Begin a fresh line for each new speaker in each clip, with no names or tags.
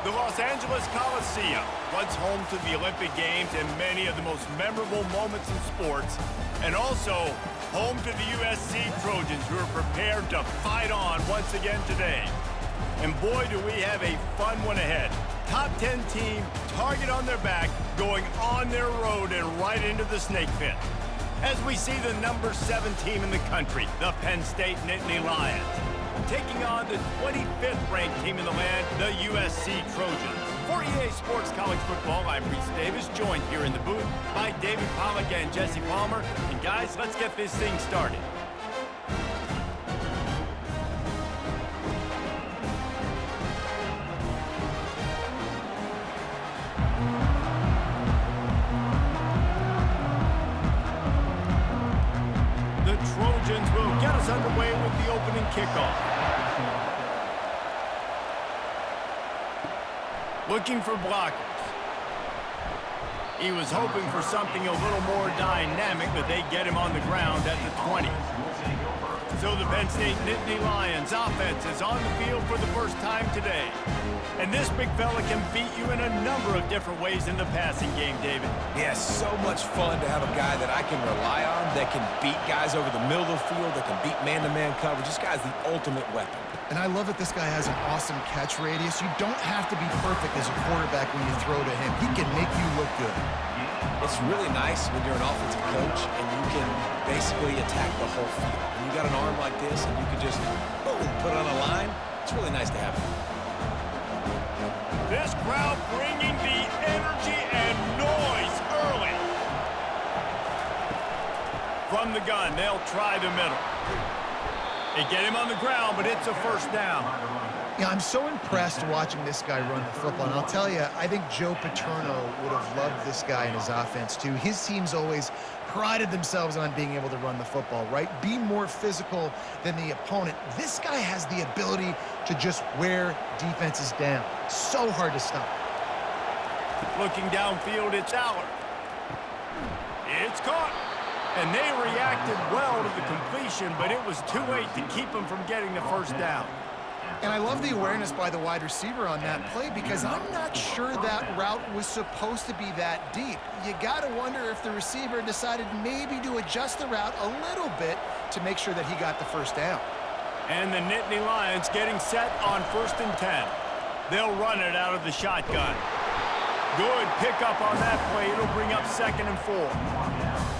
The Los Angeles Coliseum, once home to the Olympic Games and many of the most memorable moments in sports, and also home to the USC Trojans, who are prepared to fight on once again today. And boy, do we have a fun one ahead. Top 10 team, target on their back, going on their road and right into the snake pit. As we see the number 7 team in the country, the Penn State Nittany Lions, taking on the 25th ranked team in the land, the USC Trojans. For EA Sports College Football, I'm Reese Davis, joined here in the booth by David Pollack and Jesse Palmer. And guys, let's get this thing started. The Trojans will get us underway with the opening kickoff. Looking for blockers. He was hoping for something a little more dynamic, but they get him on the ground at the 20. So the Penn State Nittany Lions offense is on the field for the first time today. And this big fella can beat you in a number of different ways in the passing game, David.
Yeah, so much fun to have a guy that I can rely on, that can beat guys over the middle of the field, that can beat man-to-man coverage. This guy's the ultimate weapon.
And I love that this guy has an awesome catch radius. You don't have to be perfect as a quarterback when you throw to him. He can make you look good.
It's really nice when you're an offensive coach and you can basically attack the whole field. And you got an arm like this and you can just, boom, put it on a line. It's really nice to have it.
This crowd bringing the energy and noise early. From the gun, they'll try the middle. They get him on the ground, but it's a first down.
Yeah, I'm so impressed watching this guy run the football. And I'll tell you, I think Joe Paterno would have loved this guy in his offense, too. His teams always prided themselves on being able to run the football, right? Be more physical than the opponent. This guy has the ability to just wear defenses down. So hard to stop.
Looking downfield, it's Aller. It's caught. And they reacted well to the completion, but it was too late to keep them from getting the first down.
And I love the awareness by the wide receiver on that play because I'm not sure that route was supposed to be that deep. You got to wonder if the receiver decided maybe to adjust the route a little bit to make sure that he got the first down.
And the Nittany Lions getting set on 1st and 10. They'll run it out of the shotgun. Good pickup on that play. It'll bring up 2nd and 4.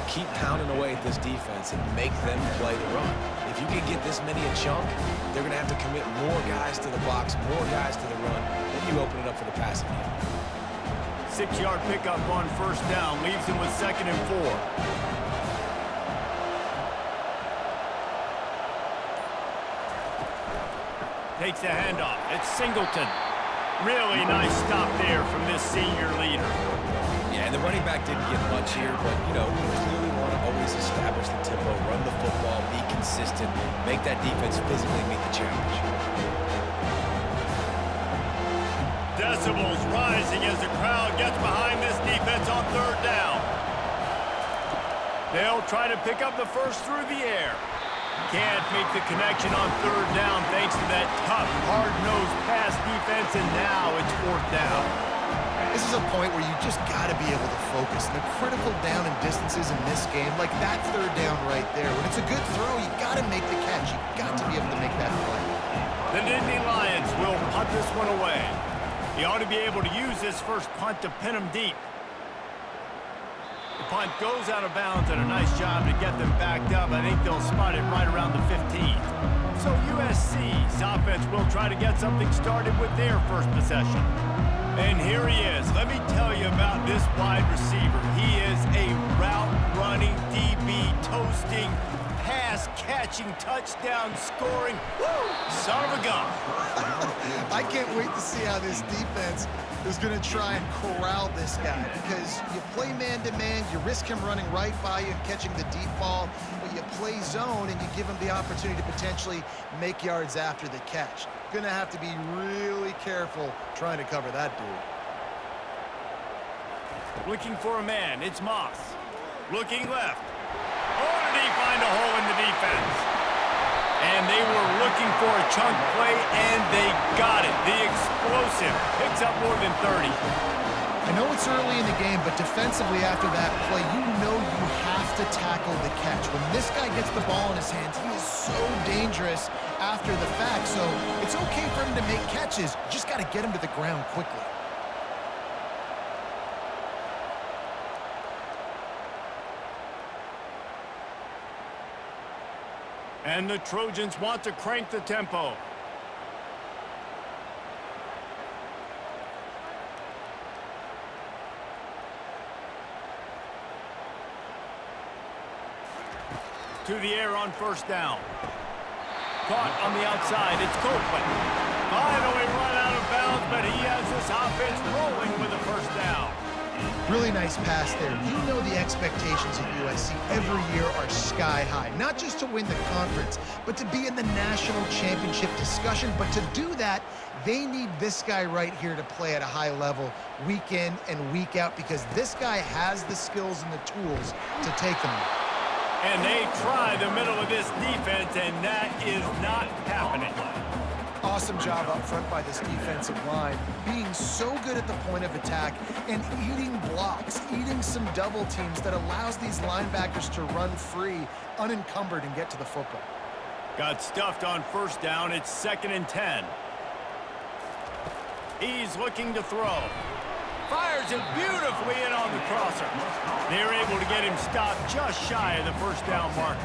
Keep pounding away at this defense and make them play the run. If you can get this many a chunk, they're going to have to commit more guys to the box, more guys to the run, then you open it up for the passing game.
6-yard pickup on 1st down, leaves him with 2nd and 4. Takes the handoff. It's Singleton. Really nice stop there from this senior leader.
Yeah, and the running back didn't get much here, but, you know, we clearly want to always establish the tempo, run the football, be consistent, make that defense physically meet the challenge.
Decibels rising as the crowd gets behind this defense on 3rd down. They'll try to pick up the first through the air. Can't make the connection on 3rd down thanks to that tough, hard-nosed pass defense, and now it's 4th down.
This is a point where you just got to be able to focus. The critical down and distances in this game, like that 3rd down right there. When it's a good throw, you got to make the catch. You got to be able to make that play.
The Nittany Lions will punt this one away. He ought to be able to use this first punt to pin him deep. The punt goes out of bounds, and a nice job to get them backed up. I think they'll spot it right around the 15. So USC's offense will try to get something started with their first possession. And here he is. Let me tell you about this wide receiver. He is a route-running, DB, toasting, pass-catching, touchdown-scoring, son of a gun.
I can't wait to see how this defense is going to try and corral this guy because you play man-to-man, you risk him running right by you and catching the deep ball, but you play zone and you give him the opportunity to potentially make yards after the catch. Going to have to be really careful trying to cover that dude.
Looking for a man, it's Moss. Looking left. Oh, did he find a hole in the defense? And they were looking for a chunk play, and they got it. The explosive picks up more than 30.
I know it's early in the game, but defensively after that play, you know you have to tackle the catch. When this guy gets the ball in his hands, he is so dangerous after the fact. So it's okay for him to make catches. You just got to get him to the ground quickly.
And the Trojans want to crank the tempo. To the air on first down. Caught on the outside. It's Copeland. Finally run out of bounds, but he has this offense rolling with a first down.
Really nice pass there. You know the expectations at USC every year are sky high. Not just to win the conference, but to be in the national championship discussion. But to do that, they need this guy right here to play at a high level week in and week out, because this guy has the skills and the tools to take them there.
And they try the middle of this defense, and that is not happening.
Awesome job up front by this defensive line, being so good at the point of attack and eating blocks, eating some double teams that allows these linebackers to run free, unencumbered, and get to the football.
Got stuffed on first down. It's 2nd and 10. He's looking to throw. Fires it beautifully in on the crosser. They're able to get him stopped just shy of the first down marker.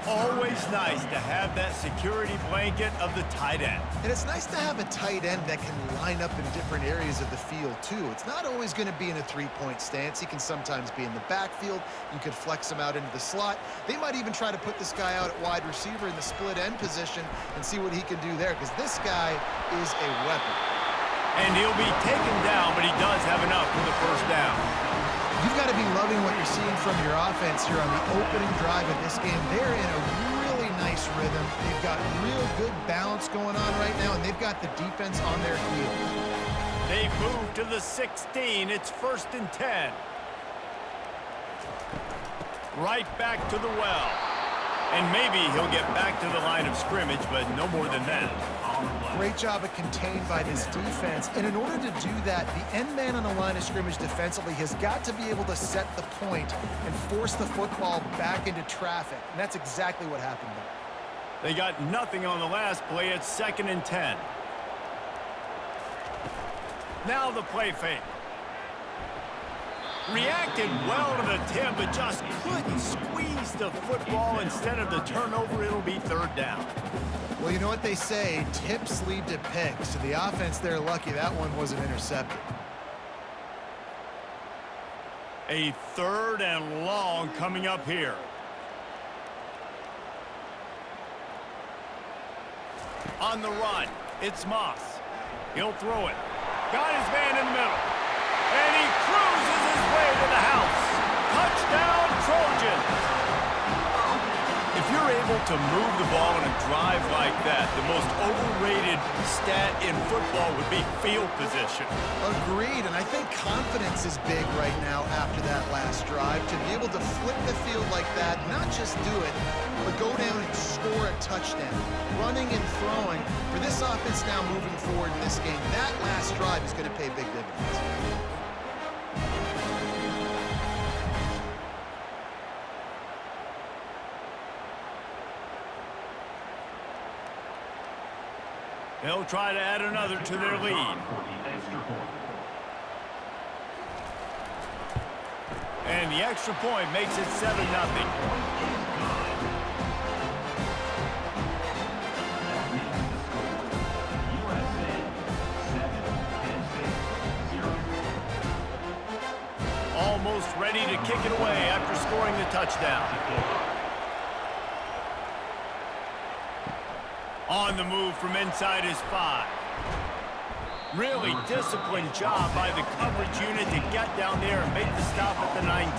Always nice to have that security blanket of the tight end.
And it's nice to have a tight end that can line up in different areas of the field, too. It's not always going to be in a three-point stance. He can sometimes be in the backfield. You could flex him out into the slot. They might even try to put this guy out at wide receiver in the split end position and see what he can do there, because this guy is a weapon.
And he'll be taken down, but he does have enough for the first down.
You've got to be loving what you're seeing from your offense here on the opening drive of this game. They're in a really nice rhythm. They've got real good balance going on right now, and they've got the defense on their heels.
They move to the 16. It's 1st and 10. Right back to the well. And maybe he'll get back to the line of scrimmage, but no more than that.
Great job of contained by this defense. And in order to do that, the end man on the line of scrimmage defensively has got to be able to set the point and force the football back into traffic. And that's exactly what happened there.
They got nothing on the last play. It's 2nd and 10. Now the play fake. Reacted well to the tip, but just couldn't squeeze the football. Instead of the turnover, it'll be 3rd down.
Well, you know what they say, tips lead to picks. So the offense, they're lucky that one wasn't intercepted.
A 3rd and long coming up here. On the run, it's Moss. He'll throw it. Got his man in the middle. And he cruises his way to the house. Touchdown, Trojans. If you're able to move the ball in a drive like that, the most overrated stat in football would be field position.
Agreed, and I think confidence is big right now after that last drive. To be able to flip the field like that, not just do it, but go down and score a touchdown. Running and throwing, for this offense now moving forward in this game, that last drive is going to pay big dividends.
They'll try to add another to their lead. And the extra point makes it 7-0. Almost ready to kick it away after scoring the touchdown. On the move from inside his 5. Really disciplined job by the coverage unit to get down there and make the stop at the 19.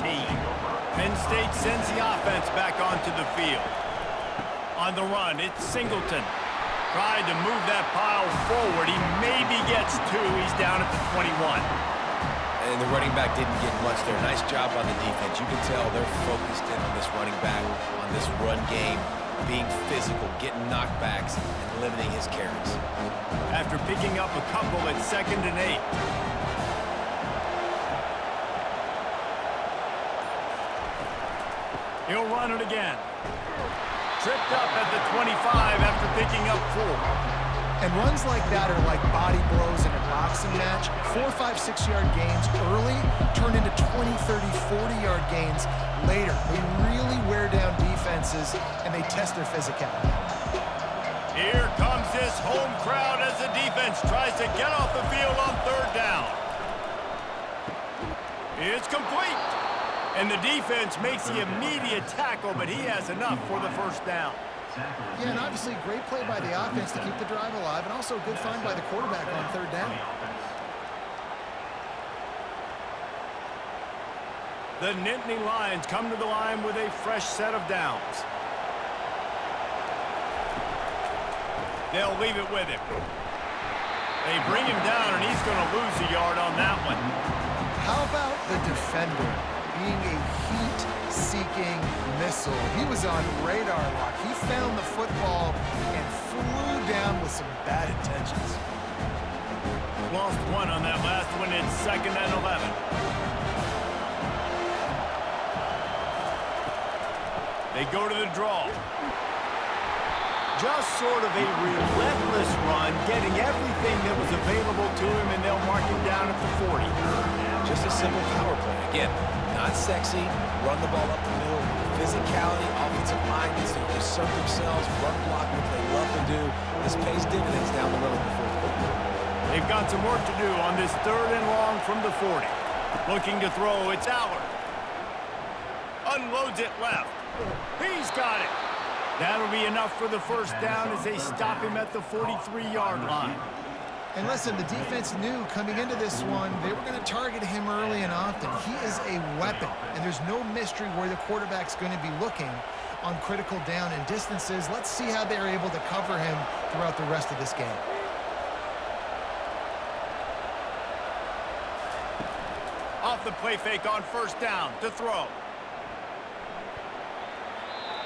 Penn State sends the offense back onto the field. On the run, it's Singleton. Tried to move that pile forward. He maybe gets 2. He's down at the 21.
And the running back didn't get much there. Nice job on the defense. You can tell they're focused in on this running back, on this run game. being physical, getting knockbacks, and limiting his carries.
After picking up a couple at 2nd and 8. He'll run it again. Tripped up at the 25 after picking up 4.
And runs like that are like body blows in a boxing match. 4, 5, 6-yard gains early turn into 20, 30, 40-yard gains later. They really wear down defenses, and they test their physicality.
Here comes this home crowd as the defense tries to get off the field on 3rd down. It's complete. And the defense makes the immediate tackle, but he has enough for the 1st down.
Yeah, and obviously great play by the offense to keep the drive alive, and also a good find by the quarterback on 3rd down.
The Nittany Lions come to the line with a fresh set of downs. They'll leave it with him. They bring him down, and he's going to lose a yard on that one.
How about the defender being a heat-seeking missile? He was on radar lock. He found the football and flew down with some bad intentions.
Lost 1 on that last one. It's 2nd and 11. They go to the draw. Just sort of a relentless run, getting everything that was available to him, and they'll mark him down at the 40.
Just a simple power play. Again, not sexy, run the ball up the middle, physicality, offensive line needs to assert themselves, run block, what they love to do. This pays dividends down the road in the 4th quarter.
They've got some work to do on this 3rd and long from the 40. Looking to throw, it's Allard. Unloads it left. He's got it. That'll be enough for the 1st down as they stop him at the 43-yard line.
And listen, the defense knew coming into this one, they were going to target him early and often. He is a weapon, and there's no mystery where the quarterback's going to be looking on critical down and distances. Let's see how they're able to cover him throughout the rest of this game.
Off the play fake on 1st down to throw.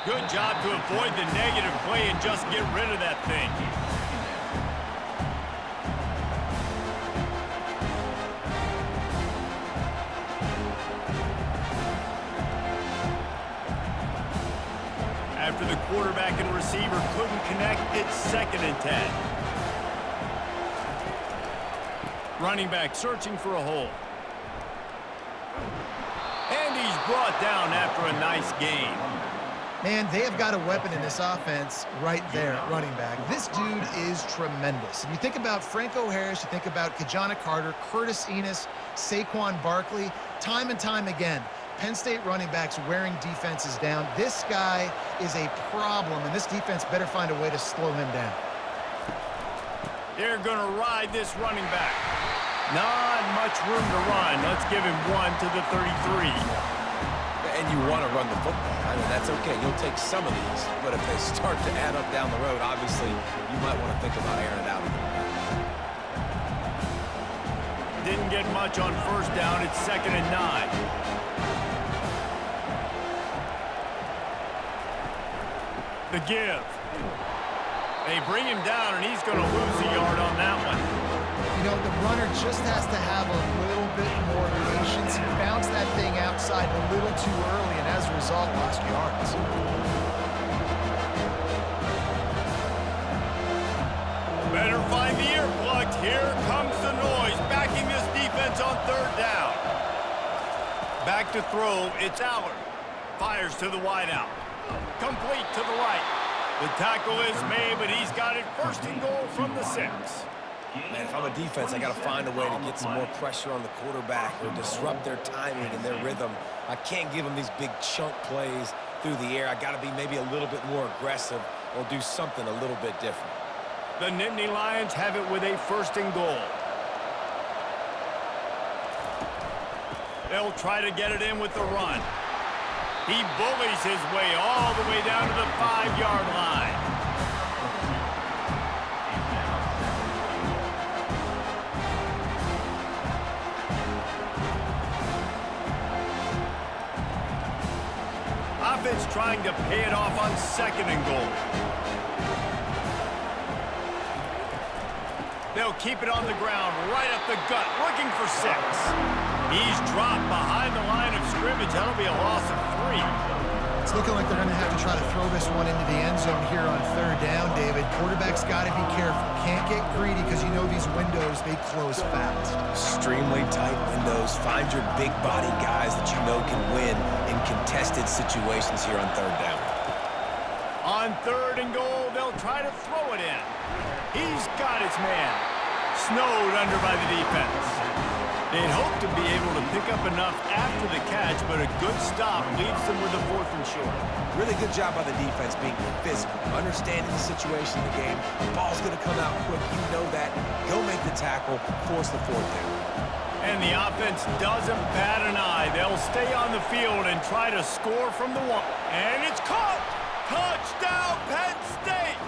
Good job to avoid the negative play and just get rid of that thing. After the quarterback and receiver couldn't connect, it's 2nd and 10. Running back searching for a hole. And he's brought down after a nice gain.
Man, they have got a weapon in this offense right there at running back. This dude is tremendous. If you think about Franco Harris, you think about Kajana Carter, Curtis Enos, Saquon Barkley, time and time again, Penn State running backs wearing defenses down. This guy is a problem, and this defense better find a way to slow him down.
They're going to ride this running back. Not much room to run. Let's give him 1 to the 33.
And you want to run the football. I mean, that's okay. You'll take some of these. But if they start to add up down the road, obviously, you might want to think about airing it out.
Didn't get much on 1st down. It's 2nd and 9. The give. They bring him down, and he's going to lose a yard on that one.
You know, the runner just has to have a little bit more patience. He bounced that thing outside a little too early, and as a result, lost yards.
Better find the earplugs. Here comes the noise, backing this defense on 3rd down. Back to throw, it's Allard. Fires to the wideout. Complete to the right. The tackle is made, but he's got it 1st and goal from the 6.
Man, if I'm a defense, I got to find a way to get some more pressure on the quarterback or disrupt their timing and their rhythm. I can't give them these big chunk plays through the air. I got to be maybe a little bit more aggressive or do something a little bit different.
The Nittany Lions have it with a 1st and goal. They'll try to get it in with the run. He bullies his way all the way down to the 5-yard line. offense trying to pay it off on 2nd and goal. They'll keep it on the ground, right up the gut, looking for 6. He's dropped behind the line of scrimmage. That'll be a loss of 3.
It's looking like they're going to have to try to throw this one into the end zone here on 3rd down, David. Quarterback's got to be careful. Can't get greedy because you know these windows, they close fast.
Extremely tight windows. Find your big body guys that you know can win in contested situations here on 3rd down.
On 3rd and goal, they'll try to throw it in. He's got his man. Snowed under by the defense. They'd hope to be able to pick up enough after the catch, but a good stop leaves them with a 4th and short.
Really good job by the defense being physical, understanding the situation in the game. The ball's going to come out quick. You know that. Go make the tackle, force the 4th down.
And the offense doesn't bat an eye. They'll stay on the field and try to score from the 1. And it's caught! Touchdown, Penn State!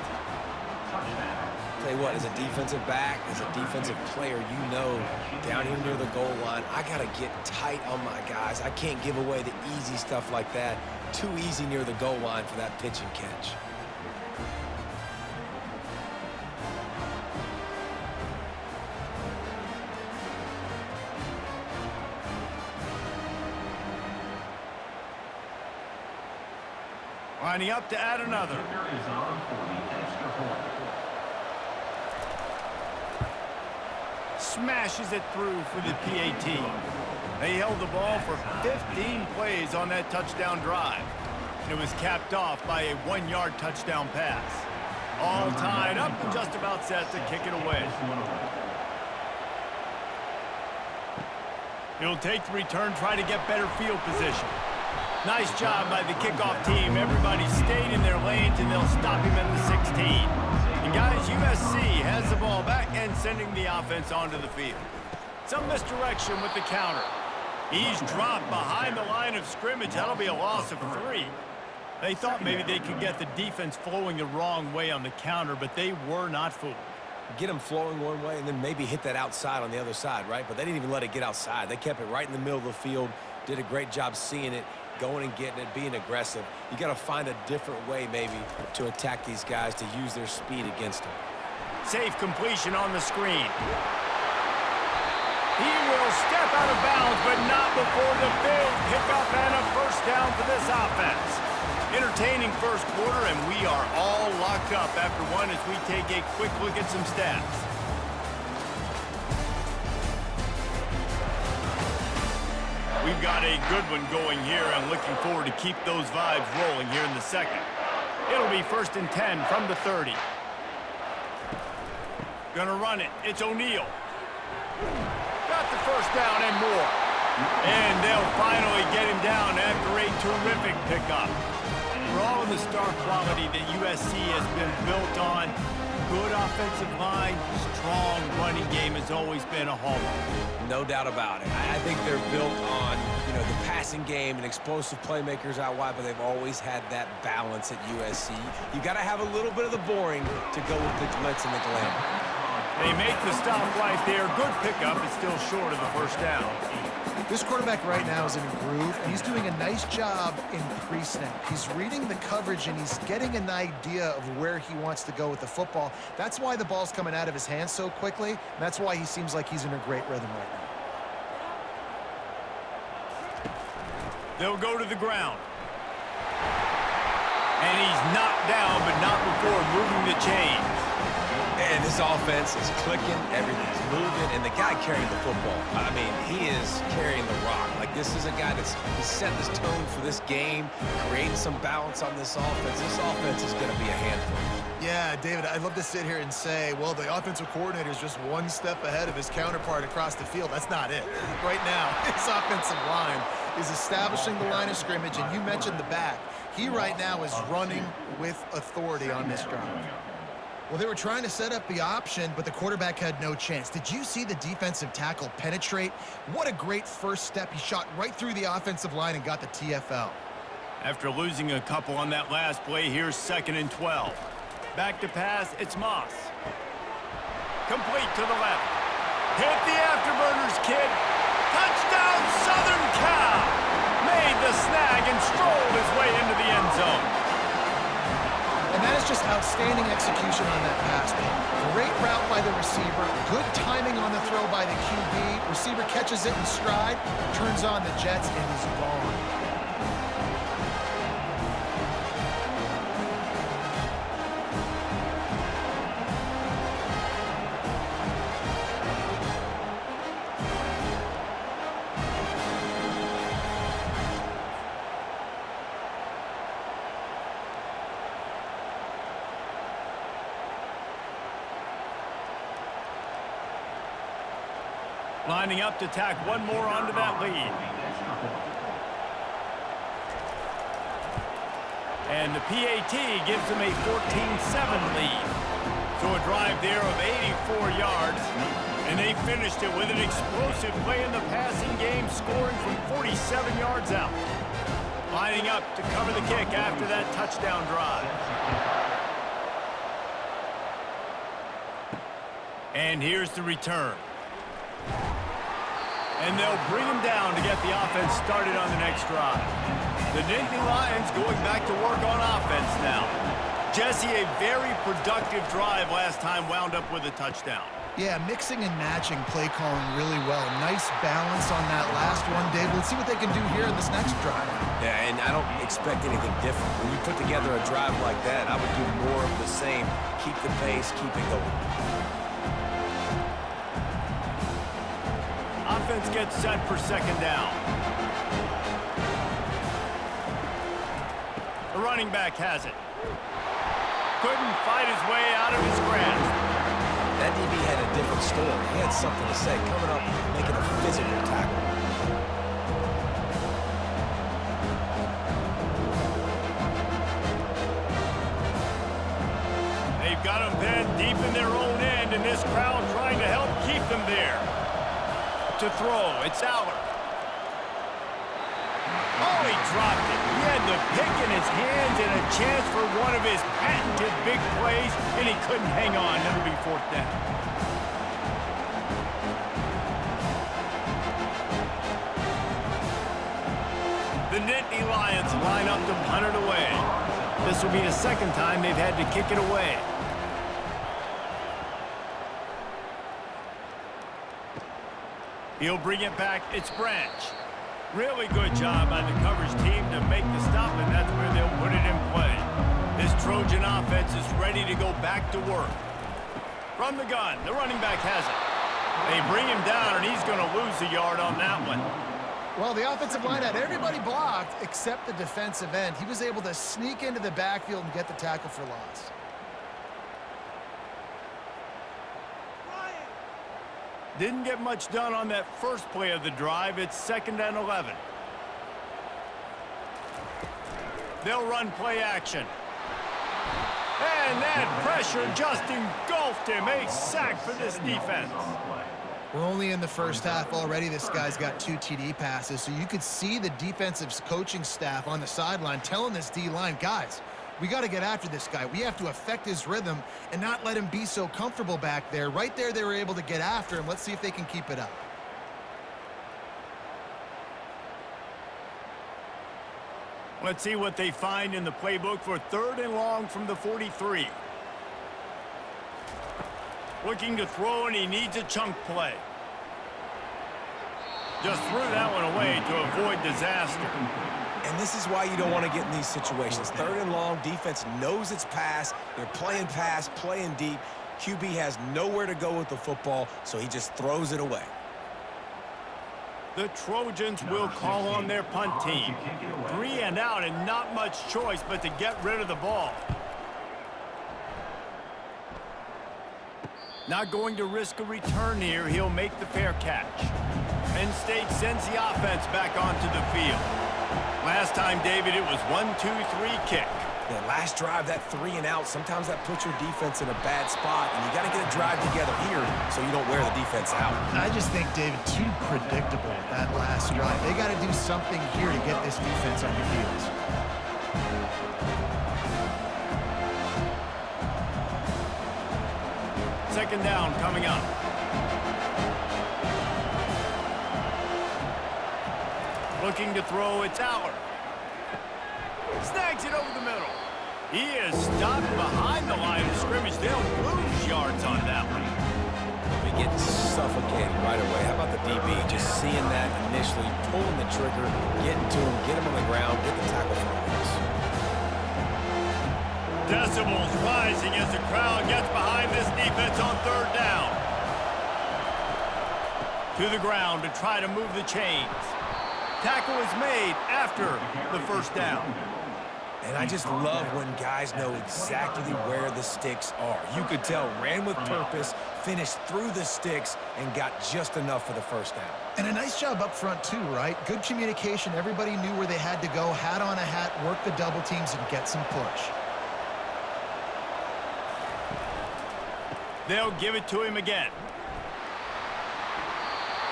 Tell you what, as a defensive back, as a defensive player, you know down here near the goal line, I got to get tight on my guys. I can't give away the easy stuff like that. Too easy near the goal line for that pitch and catch.
Lining up to add another. Smashes it through for the PAT. They held the ball for 15 plays on that touchdown drive. It was capped off by a 1-yard touchdown pass. All tied up and just about set to kick it away. He'll take the return, try to get better field position. Nice job by the kickoff team. Everybody stayed in their lanes, and they'll stop him at the 16. And guys, USC has the ball back and sending the offense onto the field. Some misdirection with the counter. He's dropped behind the line of scrimmage. That'll be a loss of 3. They thought maybe they could get the defense flowing the wrong way on the counter, but they were not fooled.
Get them flowing one way and then maybe hit that outside on the other side, right? But they didn't even let it get outside. They kept it right in the middle of the field, did a great job seeing it, going and getting it, being aggressive. You got to find a different way maybe to attack these guys, to use their speed against them.
Safe completion on the screen. He will step out of bounds, but not before the big pickup and a 1st down for this offense. Entertaining 1st quarter, and we are all locked up after 1 as we take a quick look at some stats. We've got a good one going here, and looking forward to keep those vibes rolling here in the 2nd. It'll be 1st and 10 from the 30. Gonna run it. It's O'Neal. Got the 1st down and more. And they'll finally get him down after a terrific pickup. For all of the star quality that USC has been built on, good offensive line, strong running game has always been a hallmark.
No doubt about it. I think they're built on, the passing game and explosive playmakers out wide, but they've always had that balance at USC. You got to have a little bit of the boring to go with the glitz and the glamour.
They make the stop right there. Good pickup. It's still short of the 1st down.
This quarterback right now is in a groove, and he's doing a nice job in pre-snap. He's reading the coverage, and he's getting an idea of where he wants to go with the football. That's why the ball's coming out of his hands so quickly, and that's why he seems like he's in a great rhythm right now.
They'll go to the ground. And he's knocked down, but not before moving the chains.
And this offense is clicking, everything's moving, and the guy carrying the football, I mean, he is carrying the rock. Like, this is a guy that's set this tone for this game, creating some balance on this offense. This offense is going to be a handful.
Yeah, David, I'd love to sit here and say, well, the offensive coordinator is just one step ahead of his counterpart across the field. That's not it. Right now, his offensive line is establishing the line of scrimmage, and you mentioned the back. He right now is running with authority on this drive. Well, they were trying to set up the option, but the quarterback had no chance. Did you see the defensive tackle penetrate? What a great 1st step. He shot right through the offensive line and got the TFL.
After losing a couple on that last play, here's 2nd and 12. Back to pass, it's Moss. Complete to the left. Hit the afterburners, kid. Touchdown, Southern Cal. Made the snag and strolled his way into the
that is just outstanding execution on that pass. Great route by the receiver, good timing on the throw by the QB. Receiver catches it in stride, turns on the jets, and is gone.
Lining up to tack one more onto that lead. And the PAT gives them a 14-7 lead. So a drive there of 84 yards. And they finished it with an explosive play in the passing game, scoring from 47 yards out. Lining up to cover the kick after that touchdown drive. And here's the return. And they'll bring him down to get the offense started on the next drive. The Nittany Lions going back to work on offense now. Jesse, a very productive drive last time, wound up with a touchdown.
Yeah, mixing and matching play calling really well. Nice balance on that last one, Dave. Let's see what they can do here in this next drive.
Yeah, and I don't expect anything different. When you put together a drive like that, I would do more of the same. Keep the pace, keep it going.
Offense gets set for second down. The running back has it. Couldn't fight his way out of his grasp.
That DB had a different story. He had something to say, coming up, making a physical tackle.
They've got them pinned deep in their own end, and this crowd trying to help keep them there. To throw, it's Aller. Oh, he dropped it. He had the pick in his hands and a chance for one of his patented big plays, and he couldn't hang on. That'll be fourth down. The Nittany Lions line up to punt it away. This will be the second time they've had to kick it away. He'll bring it back. It's Branch. Really good job by the coverage team to make the stop, and that's where they'll put it in play. This Trojan offense is ready to go back to work. From the gun, the running back has it. They bring him down, and he's going to lose a yard on that one.
Well, the offensive line had everybody blocked except the defensive end. He was able to sneak into the backfield and get the tackle for loss.
Didn't get much done on that first play of the drive. It's 2nd and 11. They'll run play action. And that pressure just engulfed him. A sack for this defense.
We're only in the first half already. This guy's got 2 TD passes, so you could see the defensive coaching staff on the sideline telling this D-line, guys, we got to get after this guy. We have to affect his rhythm and not let him be so comfortable back there. Right there, they were able to get after him. Let's see if they can keep it up.
Let's see what they find in the playbook for 3rd and long from the 43. Looking to throw, and he needs a chunk play. Just threw that one away to avoid disaster.
And this is why you don't want to get in these situations. 3rd and long, defense knows it's pass. They're playing pass, playing deep. QB has nowhere to go with the football, so he just throws it away.
The Trojans will call on their punt team. 3 and out, and not much choice but to get rid of the ball. Not going to risk a return here. He'll make the fair catch. Penn State sends the offense back onto the field. Last time, David, it was 1-2-3 kick.
Yeah, last drive, that 3 and out, sometimes that puts your defense in a bad spot, and you got to get a drive together here so you don't wear the defense out.
I just think, David, too predictable, that last drive. They got to do something here to get this defense on your heels.
Second down coming up. Looking to throw, it's Aller. Snags it over the middle. He is stopped behind the line of scrimmage. They'll lose yards on that one.
We get suffocated right away. How about the DB? Just seeing that initially, pulling the trigger, getting to him, get him on the ground, get the tackle for us.
Decibels rising as the crowd gets behind this defense on third down. To the ground to try to move the chains. Tackle is made after the first down.
And I just love when guys know exactly where the sticks are. You could tell, ran with purpose, finished through the sticks, and got just enough for the first down.
And a nice job up front too, right? Good communication. Everybody knew where they had to go, hat on a hat, work the double teams, and get some push.
They'll give it to him again.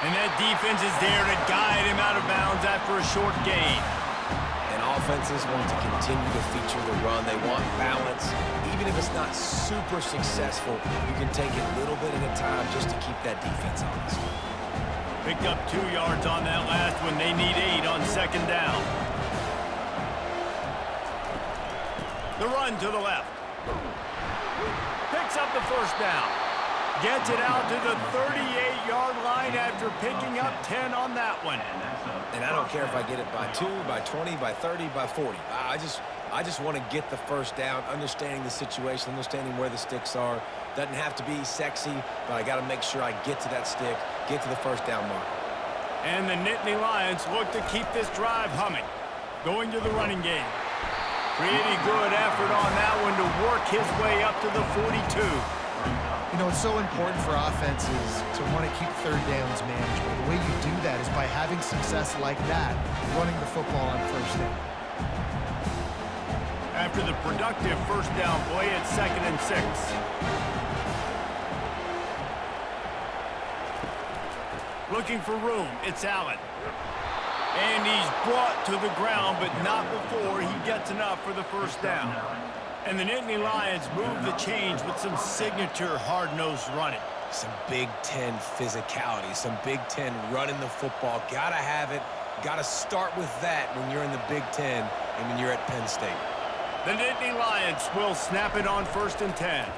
And that defense is there to guide him out of bounds after a short gain.
And offenses want to continue to feature the run. They want balance. Even if it's not super successful, you can take it little bit at a time just to keep that defense honest.
Picked up 2 yards on that last one. They need 8 on second down. The run to the left. Picks up the first down. Gets it out to the 38-yard line after picking up 10 on that one.
And I don't care if I get it by 2, by 20, by 30, by 40. I just want to get the first down, understanding the situation, understanding where the sticks are. Doesn't have to be sexy, but I got to make sure I get to that stick, get to the first down mark.
And the Nittany Lions look to keep this drive humming. Going to the running game. Pretty good effort on that one to work his way up to the 42.
You know, it's so important for offenses to want to keep third downs manageable. The way you do that is by having success like that, running the football on first down.
After the productive first down play, it's 2nd and 6. Looking for room, it's Allen. And he's brought to the ground, but not before he gets enough for the first down. And the Nittany Lions move the change with some signature hard-nosed running.
Some Big Ten physicality, some Big Ten running the football. Gotta have it. Gotta start with that when you're in the Big Ten and when you're at Penn State.
The Nittany Lions will snap it on 1st and 10.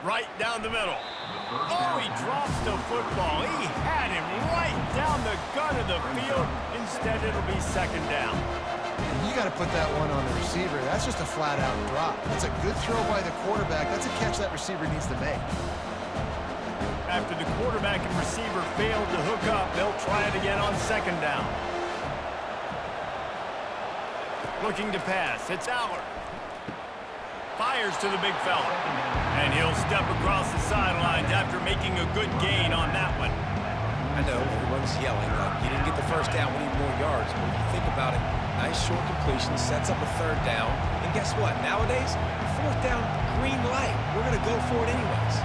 Right down the middle. Oh, he drops the football. He had him right down the gut of the field. Instead, it'll be 2nd down.
You got to put that one on the receiver. That's just a flat-out drop. That's a good throw by the quarterback. That's a catch that receiver needs to make.
After the quarterback and receiver failed to hook up, they'll try it again on 2nd down. Looking to pass. It's Aller. Fires to the big fella. And he'll step across the sidelines after making a good gain on that one.
I know everyone's yelling. You didn't get the first down. We need more yards. But if you think about it, nice short completion, sets up a 3rd down. And guess what? Nowadays, 4th down, green light. We're going to go for it anyways.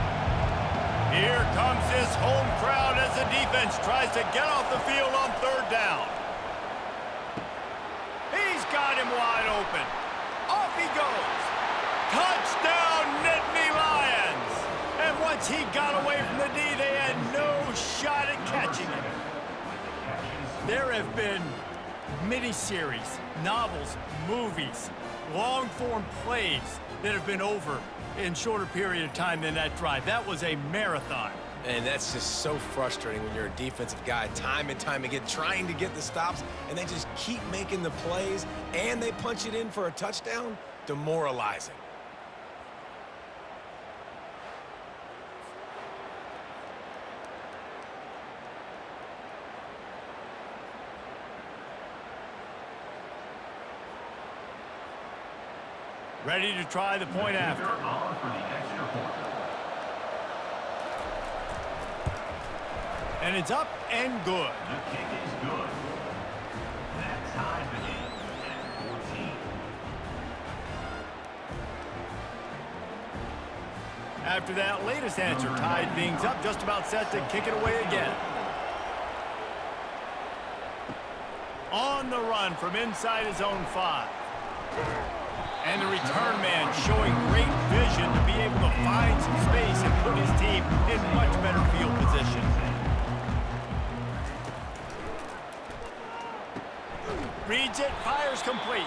Here comes this home crowd as the defense tries to get off the field on 3rd down. He's got him wide open. Off he goes. Touchdown, Nittany Lions! And once he got away from the D, they had no shot at catching him. There have been miniseries, novels, movies, long-form plays that have been over in shorter period of time than that drive. That was a marathon.
And that's just so frustrating when you're a defensive guy, time and time again, trying to get the stops, and they just keep making the plays, and they punch it in for a touchdown. Demoralizing.
Ready to try the point after. And it's up and good.
The kick is good. That ties the game at 14.
After that latest answer tied things up, just about set to kick it away again. On the run from inside his own 5. And the return man showing great vision to be able to find some space and put his team in much better field position. Reads it, fires complete.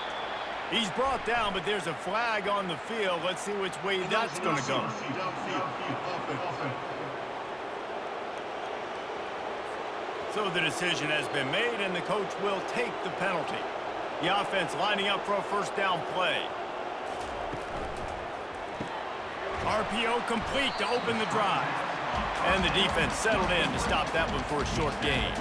He's brought down, but there's a flag on the field. Let's see which way that's going to go. So the decision has been made, and the coach will take the penalty. The offense lining up for a first down play. RPO complete to open the drive. And the defense settled in to stop that one for a short gain.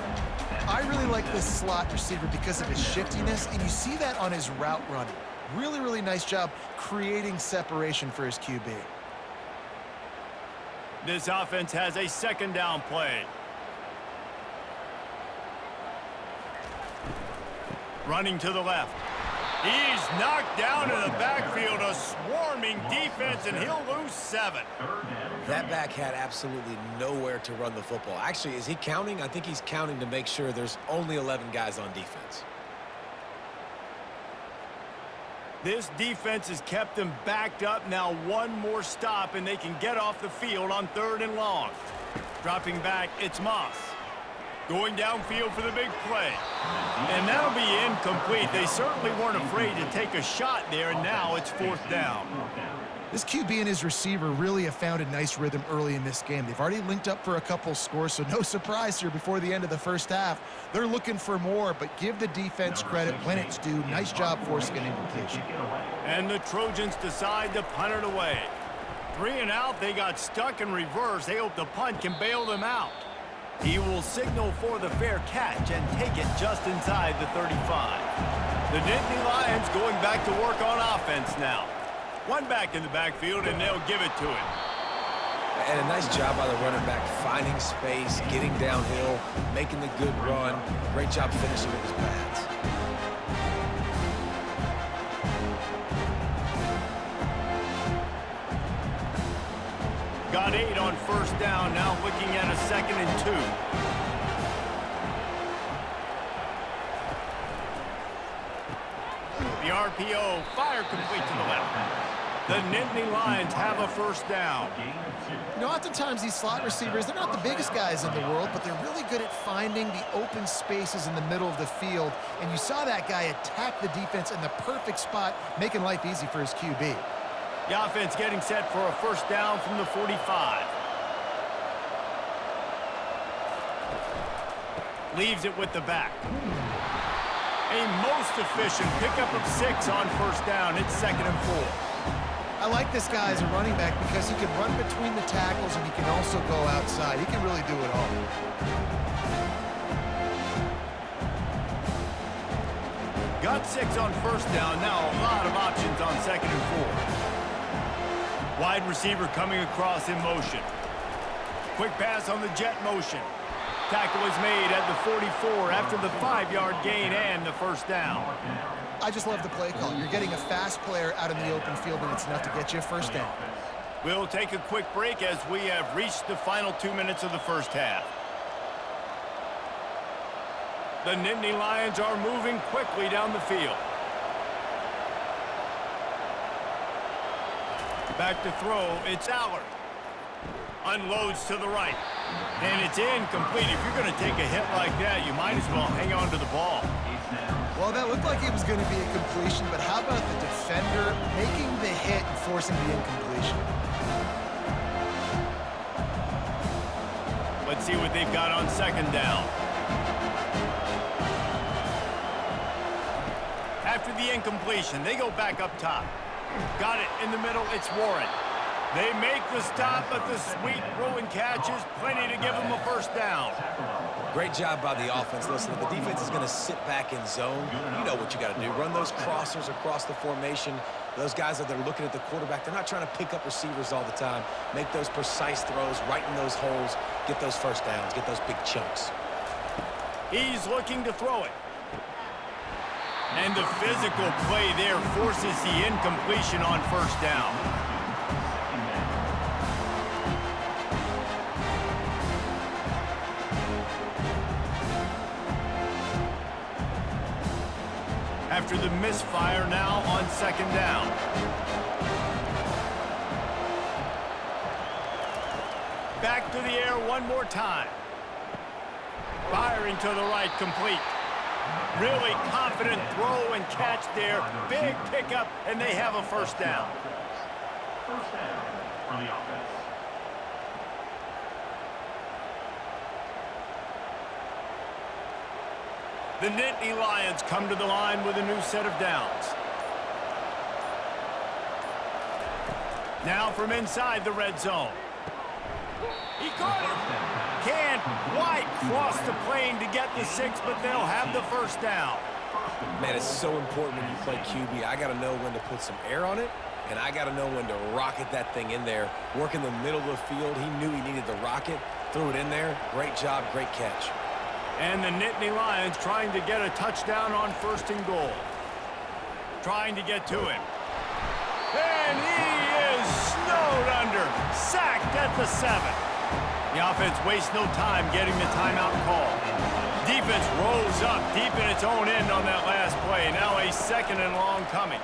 I really like this slot receiver because of his shiftiness, and you see that on his route running. Really, really nice job creating separation for his QB.
This offense has a second down play. Running to the left. He's knocked down in the backfield, a swarming defense, and he'll lose 7.
That back had absolutely nowhere to run the football. Actually, is he counting? I think he's counting to make sure there's only 11 guys on defense.
This defense has kept them backed up. Now one more stop, and they can get off the field on 3rd and long. Dropping back, it's Moss. Going downfield for the big play. And that'll be incomplete. They certainly weren't afraid to take a shot there, and now it's 4th down.
This QB and his receiver really have found a nice rhythm early in this game. They've already linked up for a couple scores, so no surprise here before the end of the first half. They're looking for more, but give the defense credit when it's due. Nice job forcing an incompletion.
And the Trojans decide to punt it away. 3 and out, they got stuck in reverse. They hope the punt can bail them out. He will signal for the fair catch and take it just inside the 35. The Nittany Lions going back to work on offense now. One back in the backfield, and they'll give it to him.
And a nice job by the running back, finding space, getting downhill, making the good run. Great job finishing with his pads.
Got 8 on first down, now looking at a 2nd and 2. The RPO, fire complete to the left. The Nittany Lions have a first down.
You know, oftentimes these slot receivers, they're not the biggest guys in the world, but they're really good at finding the open spaces in the middle of the field. And you saw that guy attack the defense in the perfect spot, making life easy for his QB.
The offense getting set for a first down from the 45. Leaves it with the back. A most efficient pickup of 6 on first down. It's 2nd and 4.
I like this guy as a running back because he can run between the tackles and he can also go outside. He can really do it all.
Got 6 on first down. Now a lot of options on 2nd and 4. Wide receiver coming across in motion. Quick pass on the jet motion. Tackle is made at the 44 after the 5-yard gain and the first down.
I just love the play call. You're getting a fast player out in the open field, and it's enough to get you a first down.
We'll take a quick break as we have reached the final 2 minutes of the first half. The Nittany Lions are moving quickly down the field. Back to throw, it's Allard. Unloads to the right. And it's incomplete. If you're going to take a hit like that, you might as well hang on to the ball.
Well, that looked like it was going to be a completion, but how about the defender making the hit and forcing the incompletion?
Let's see what they've got on 2nd down. After the incompletion, they go back up top. Got it in the middle, it's Warren. They make the stop, but the sweet throw and catch is plenty to give them a first down.
Great job by the offense. Listen, if the defense is going to sit back in zone, you know what you got to do. Run those crossers across the formation. Those guys that they're looking at the quarterback, they're not trying to pick up receivers all the time. Make those precise throws, right in those holes, get those first downs, get those big chunks.
He's looking to throw it. And the physical play there forces the incompletion on first down. After the misfire now on 2nd down. Back to the air one more time. Firing to the right, complete. Really confident throw and catch there. Big pickup, and they have a first down.
First down for the offense.
The Nittany Lions come to the line with a new set of downs. Now from inside the red zone. He caught it. Can't quite cross the plane to get the 6, but they'll have the first down.
Man, it's so important when you play QB. I got to know when to put some air on it, and I got to know when to rocket that thing in there. Work in the middle of the field. He knew he needed the rocket. Threw it in there. Great job, great catch.
And the Nittany Lions trying to get a touchdown on 1st and goal. Trying to get to him. And he is snowed under. Sacked at the 7. The offense wastes no time getting the timeout call. Defense rolls up deep in its own end on that last play. Now a 2nd and long coming.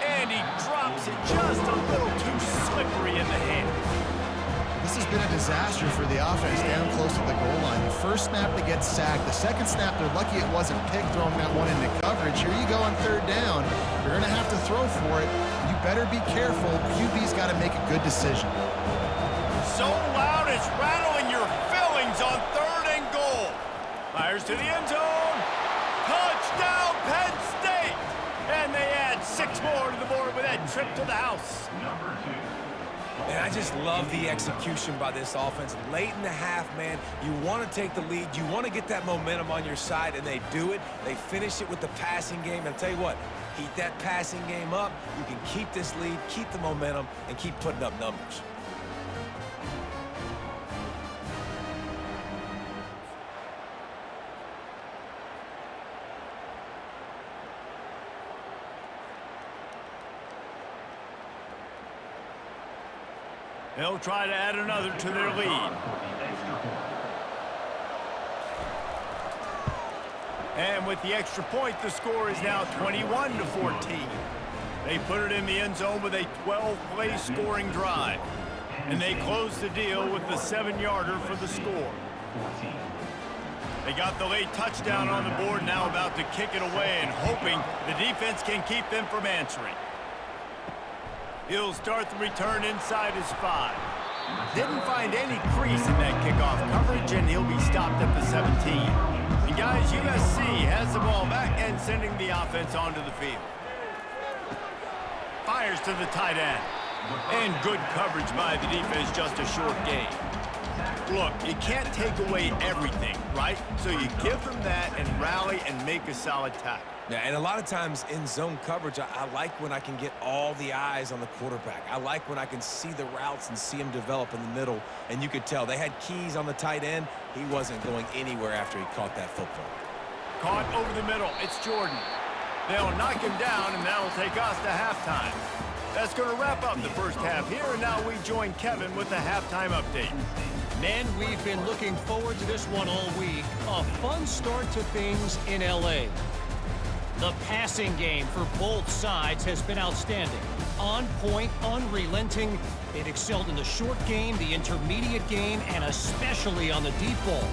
And he drops it just a little too slippery in the hand.
This has been a disaster for the offense down close to the goal line. The first snap, they get sacked. The second snap, they're lucky it wasn't picked, throwing that one into coverage. Here you go on 3rd down. You're going to have to throw for it. You better be careful. QB's got to make a good decision.
So loud it's rattling your fillings on 3rd and goal. Fires to the end zone. Touchdown, Penn State! And they add 6 more to the board with that trip to the house.
Number 2.
And I just love the execution by this offense. Late in the half, man, you want to take the lead. You want to get that momentum on your side, and they do it. They finish it with the passing game. And I'll tell you what, keep that passing game up. You can keep this lead, keep the momentum, and keep putting up numbers.
They'll try to add another to their lead. And with the extra point, the score is now 21-14. They put it in the end zone with a 12-play scoring drive. And they close the deal with the 7-yarder for the score. They got the late touchdown on the board, now about to kick it away and hoping the defense can keep them from answering. He'll start the return inside his 5. Didn't find any crease in that kickoff coverage, and he'll be stopped at the 17. And guys, USC has the ball back and sending the offense onto the field. Fires to the tight end. And good coverage by the defense, just a short gain. Look, you can't take away everything, right? So you give them that and rally and make a solid tackle.
Yeah, and a lot of times in zone coverage, I like when I can get all the eyes on the quarterback. I like when I can see the routes and see him develop in the middle. And you could tell they had keys on the tight end. He wasn't going anywhere after he caught that football.
Caught over the middle. It's Jordan. They'll knock him down, and that'll take us to halftime. That's going to wrap up the first half here, and now we join Kevin with the halftime update.
Men, we've been looking forward to this one all week. A fun start to things in L.A. The passing game for both sides has been outstanding. On point, unrelenting. They've excelled in the short game, the intermediate game, and especially on the deep ball.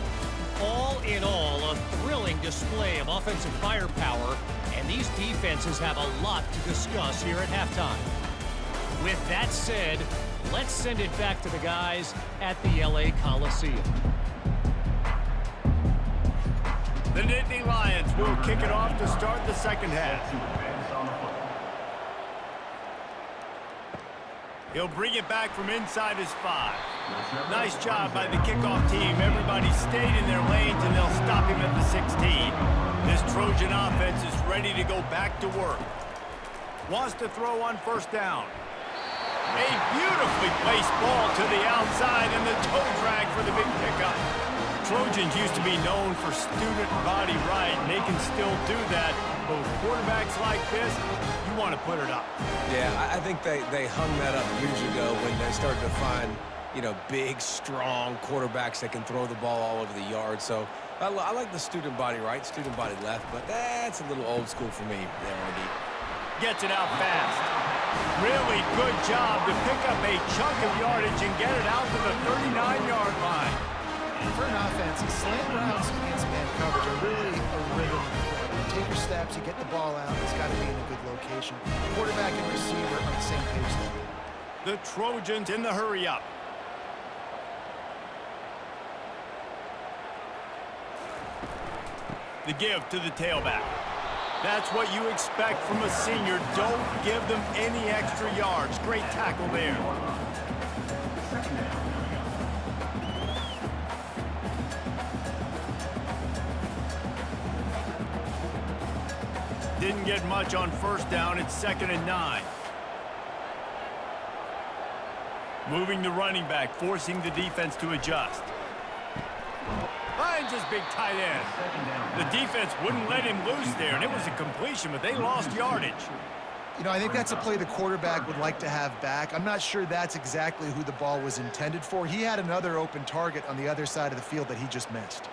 All in all, a thrilling display of offensive firepower, and these defenses have a lot to discuss here at halftime. With that said, let's send it back to the guys at the LA Coliseum.
The Nittany Lions will kick it off to start the second half. He'll bring it back from inside his 5. Nice job by the kickoff team. Everybody stayed in their lanes, and they'll stop him at the 16. This Trojan offense is ready to go back to work. Wants to throw on first down. A beautifully placed ball to the outside, and the toe drag for the big pickup. Trojans used to be known for student body right, and they can still do that. But with quarterbacks like this, you want to put it up.
Yeah, I think they hung that up years ago when they started to find, you know, big, strong quarterbacks that can throw the ball all over the yard. So I like the student body right, student body left, but that's a little old school for me there, RD.
Gets it out fast. Really good job to pick up a chunk of yardage and get it out to the 39-yard line.
For an offense slant routes against man coverage are really a rhythm. You take your steps, you get the ball out, it's got to be in a good location. Quarterback and receiver on the same page there.
The Trojans in the hurry up. The give to the tailback. That's what you expect from a senior. Don't give them any extra yards. Great tackle there. Didn't get much on first down. It's 2nd and 9. Moving the running back, forcing the defense to adjust. Finds his big tight end. The defense wouldn't let him loose there, and it was a completion, but they lost yardage.
You know, I think that's a play the quarterback would like to have back. I'm not sure that's exactly who the ball was intended for. He had another open target on the other side of the field that he just missed.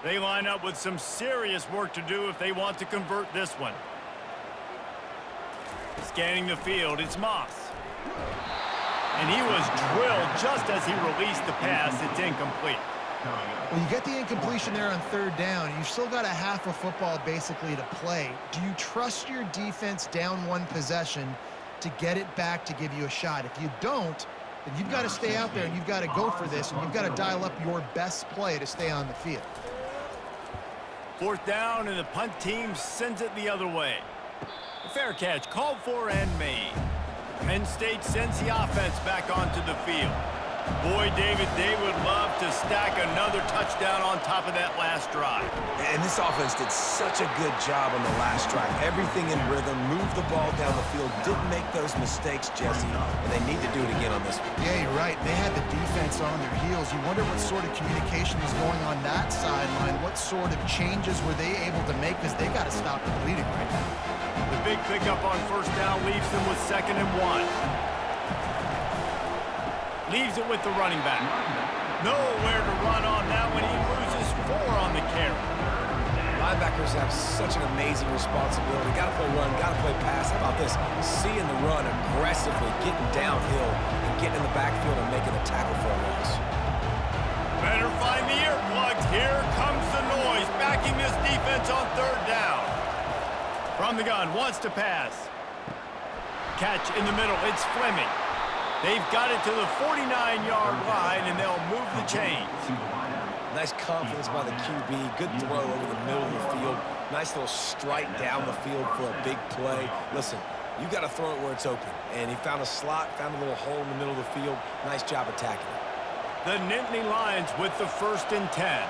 They line up with some serious work to do if they want to convert this one. Scanning the field, it's Moss. And he was drilled just as he released the pass. It's incomplete.
Well, you get the incompletion there on 3rd down. You've still got a half a football basically to play. Do you trust your defense down 1 possession to get it back to give you a shot? If you don't, then you've got to stay out there and you've got to go for this, and you've got to dial up your best play to stay on the field.
4th down, and the punt team sends it the other way. A fair catch called for and made. Penn State sends the offense back onto the field. Boy, David, they would love to stack another touchdown on top of that last drive.
And this offense did such a good job on the last drive. Everything in rhythm, moved the ball down the field, didn't make those mistakes, Jesse, and they need to do it again on this one.
Yeah, you're right. They had the defense on their heels. You wonder what sort of communication was going on that sideline. What sort of changes were they able to make, because they got to stop the bleeding right now.
The big pickup on first down leaves them with 2nd and 1. Leaves it with the running back. Nowhere to run on that one. He loses 4 on the carry.
Linebackers have such an amazing responsibility. Got to play run, got to play pass. How about this? Seeing the run aggressively, getting downhill, and getting in the backfield and making a tackle for a loss.
Better find the earplugs. Here comes the noise. Backing this defense on 3rd down. From the gun, wants to pass. Catch in the middle. It's Fleming. They've got it to the 49-yard line, and they'll move the chains.
Nice confidence by the QB. Good throw over the middle of the field. Nice little strike down the field for a big play. Listen, you got to throw it where it's open. And he found a slot, found a little hole in the middle of the field. Nice job attacking it.
The Nittany Lions with the 1st and 10.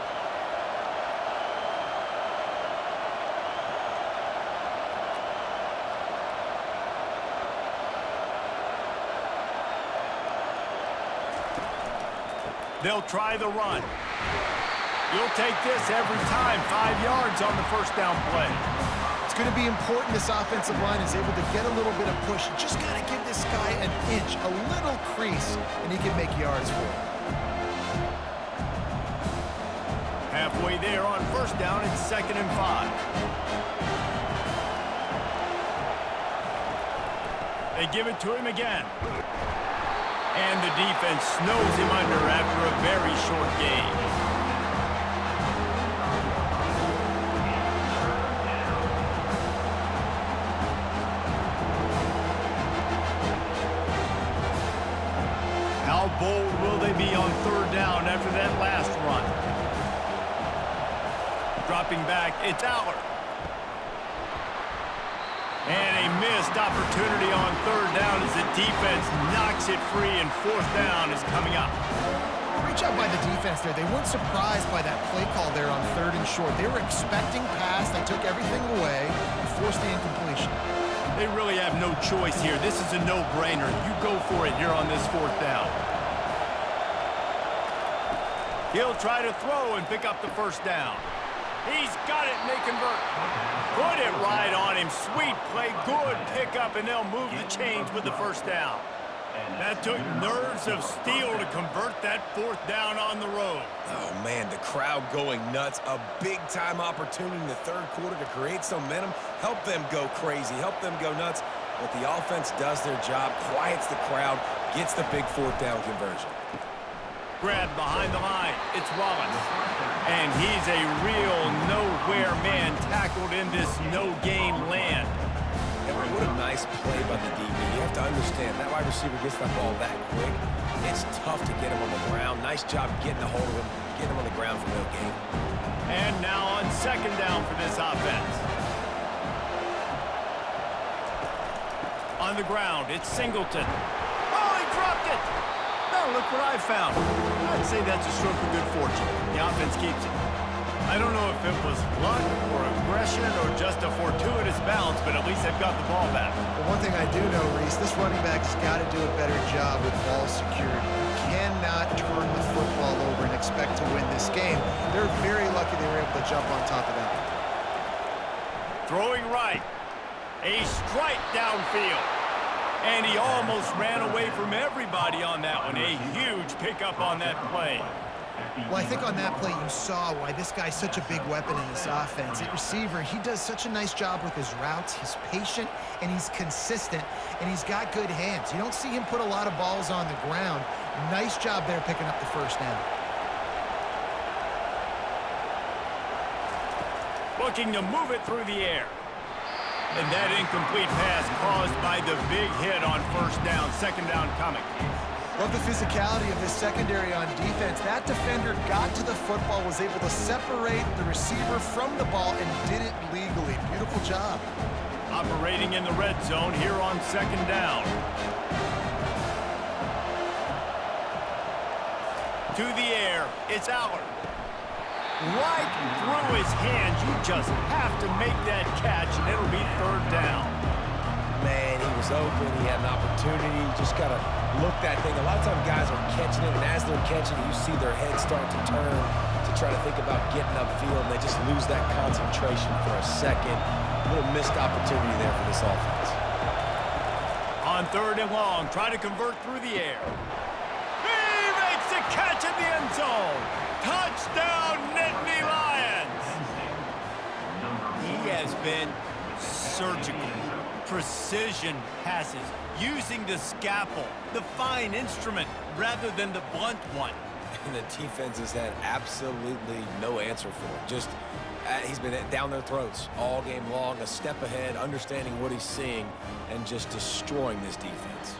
They'll try the run. You'll take this every time. 5 yards on the first down play.
It's going to be important this offensive line is able to get a little bit of push. You just got to give this guy an inch, a little crease, and he can make yards for it.
Halfway there on first down, it's 2nd and 5. They give it to him again. And the defense snows him under after a very short game. How bold will they be on 3rd down after that last run? Dropping back, it's Aller. And a missed opportunity on 3rd down as the defense knocks it free, and 4th down is coming up.
Great job by the defense there. They weren't surprised by that play call there on 3rd and short. They were expecting pass. They took everything away and forced the incompletion.
They really have no choice here. This is a no-brainer. You go for it here on this 4th down. He'll try to throw and pick up the first down. He's got it, and they convert. Put it right on him. Sweet play, good pickup, and they'll move the chains with the first down. That took nerves of steel to convert that 4th down on the road.
Oh, man, the crowd going nuts. A big-time opportunity in the 3rd quarter to create some momentum, help them go crazy, help them go nuts. But the offense does their job, quiets the crowd, gets the big 4th down conversion.
grab behind the line. It's Wallace. And he's a real nowhere man tackled in this no-gain land.
And what a nice play by the DB. You have to understand, that wide receiver gets that ball that quick. It's tough to get him on the ground. Nice job getting a hold of him, getting him on the ground for no gain.
And now on second down for this offense. On the ground, it's Singleton. Oh, he dropped it! Now look what I found. I'd say that's a stroke of good fortune. The offense keeps it. I don't know if it was luck or aggression or just a fortuitous bounce, but at least they've got the ball back.
Well, one thing I do know, Reese, this running back's got to do a better job with ball security. You cannot turn the football over and expect to win this game. They're very lucky they were able to jump on top of that.
Throwing right. A strike downfield. And he almost ran away from everybody on that one. A huge pickup on that play.
Well, I think on that play you saw why this guy's such a big weapon in this offense. At receiver, he does such a nice job with his routes. He's patient, and he's consistent, and he's got good hands. You don't see him put a lot of balls on the ground. Nice job there picking up the first down.
Looking to move it through the air. And that incomplete pass caused by the big hit on first down. Second down coming.
Love the physicality of this secondary on defense. That defender got to the football, was able to separate the receiver from the ball, and did it legally. Beautiful job.
Operating in the red zone here on second down. To the air, it's Aller. Right through his hands. You just have to make that catch, and it'll be third down.
Man, he was open. He had an opportunity. You just got to look that thing. A lot of times guys are catching it, and as they're catching it, you see their head start to turn to try to think about getting upfield, and they just lose that concentration for a second. A little missed opportunity there for this offense.
On third and long, try to convert through the air. He makes the catch in the end zone. Touchdown, Nittany Lions! He has been surgical. Precision passes, using the scalpel, the fine instrument, rather than the blunt one.
And the defense has had absolutely no answer for it. Just, he's been down their throats all game long, a step ahead, understanding what he's seeing, and just destroying this defense.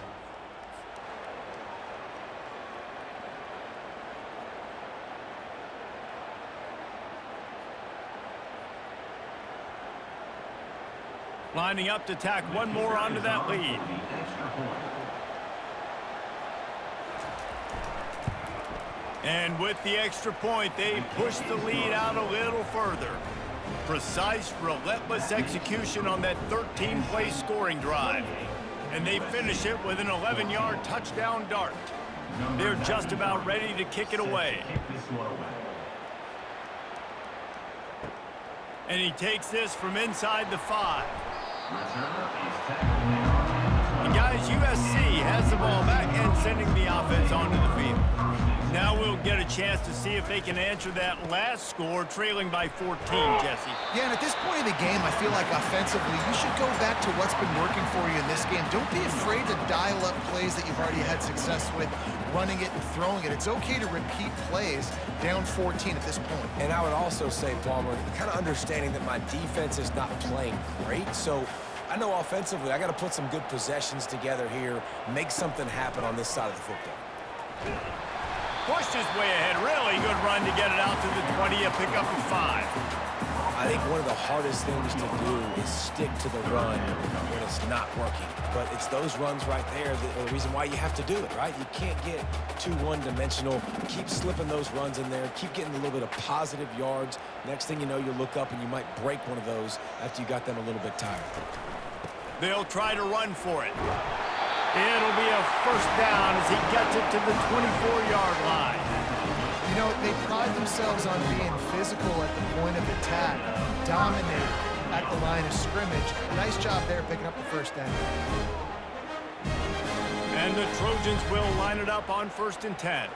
Lining up to tack one more onto that lead. And with the extra point, they push the lead out a little further. Precise, relentless execution on that 13-play scoring drive. And they finish it with an 11-yard touchdown dart. They're just about ready to kick it away. And he takes this from inside the 5. And guys, USC has the ball back and sending the offense onto the field. Now we'll get a chance to see if they can answer that last score, trailing by 14, Jesse.
Yeah, and at this point in the game, I feel like offensively, you should go back to what's been working for you in this game. Don't be afraid to dial up plays that you've already had success with, running it and throwing it. It's okay to repeat plays down 14 at this point.
And I would also say, Palmer, kind of understanding that my defense is not playing great, so I know offensively I got to put some good possessions together here, make something happen on this side of the football.
Pushed his way ahead. Really good run to get it out to the 20, a pickup of 5.
I think one of the hardest things to do is stick to the run when it's not working. But it's those runs right there that are the reason why you have to do it, right? You can't get too one-dimensional. Keep slipping those runs in there. Keep getting a little bit of positive yards. Next thing you know, you look up and you might break one of those after you got them a little bit tired.
They'll try to run for it. It'll be a first down as he gets it to the 24-yard line.
You know, they pride themselves on being physical at the point of attack, dominate at the line of scrimmage. Nice job there picking up the first down.
And the Trojans will line it up on 1st and 10.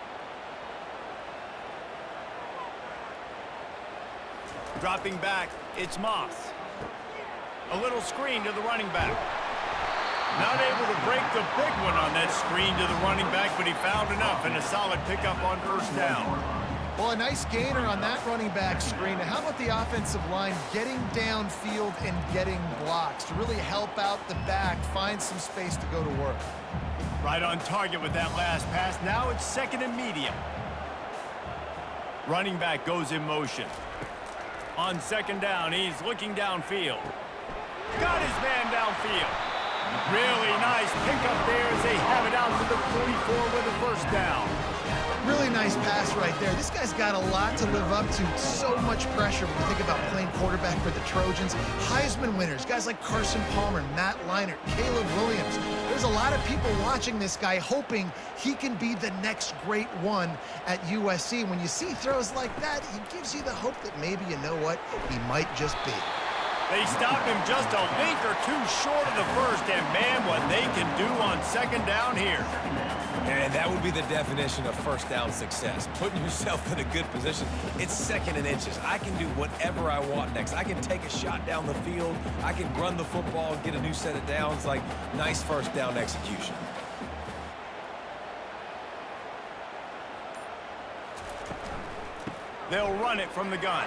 Dropping back, it's Moss. A little screen to the running back. Not able to break the big one on that screen to the running back, but he found enough and a solid pickup on first down.
Well, a nice gainer on that running back screen. Now, how about the offensive line getting downfield and getting blocks to really help out the back, find some space to go to work?
Right on target with that last pass. Now it's second and medium. Running back goes in motion. On second down, he's looking downfield. Got his man downfield. Really nice pickup there as they have it out to the 44 with a first down.
Really nice pass right there. This guy's got a lot to live up to. So much pressure when you think about playing quarterback for the Trojans. Heisman winners, guys like Carson Palmer, Matt Leinart, Caleb Williams. There's a lot of people watching this guy hoping he can be the next great one at USC. When you see throws like that, it gives you the hope that maybe, you know what, he might just be.
They stopped him just a link or two short of the first, and man, what they can do on second down here.
And that would be the definition of first down success. Putting yourself in a good position. It's second and inches. I can do whatever I want next. I can take a shot down the field. I can run the football and get a new set of downs. Like, nice first down execution.
They'll run it from the gun.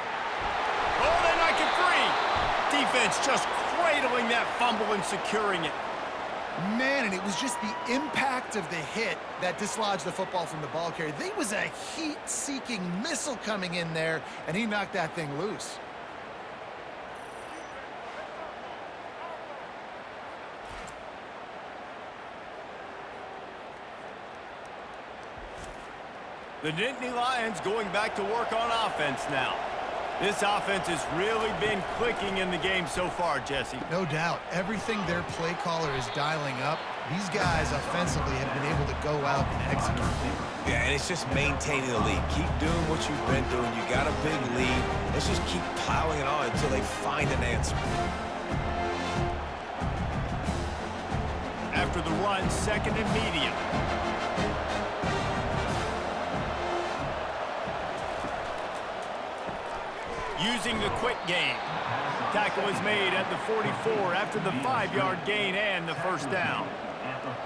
Oh, they knock it free. Defense just cradling that fumble and securing it.
Man, and it was just the impact of the hit that dislodged the football from the ball carrier. There was a heat-seeking missile coming in there, and he knocked that thing loose.
The Nittany Lions going back to work on offense now. This offense has really been clicking in the game so far, Jesse.
No doubt. Everything their play caller is dialing up, these guys offensively have been able to go out and execute.
Yeah, and it's just maintaining the lead. Keep doing what you've been doing. You got a big lead. Let's just keep piling it on until they find an answer.
After the run, second and medium. Using the quick game. Tackle is made at the 44 after the 5-yard gain and the first down.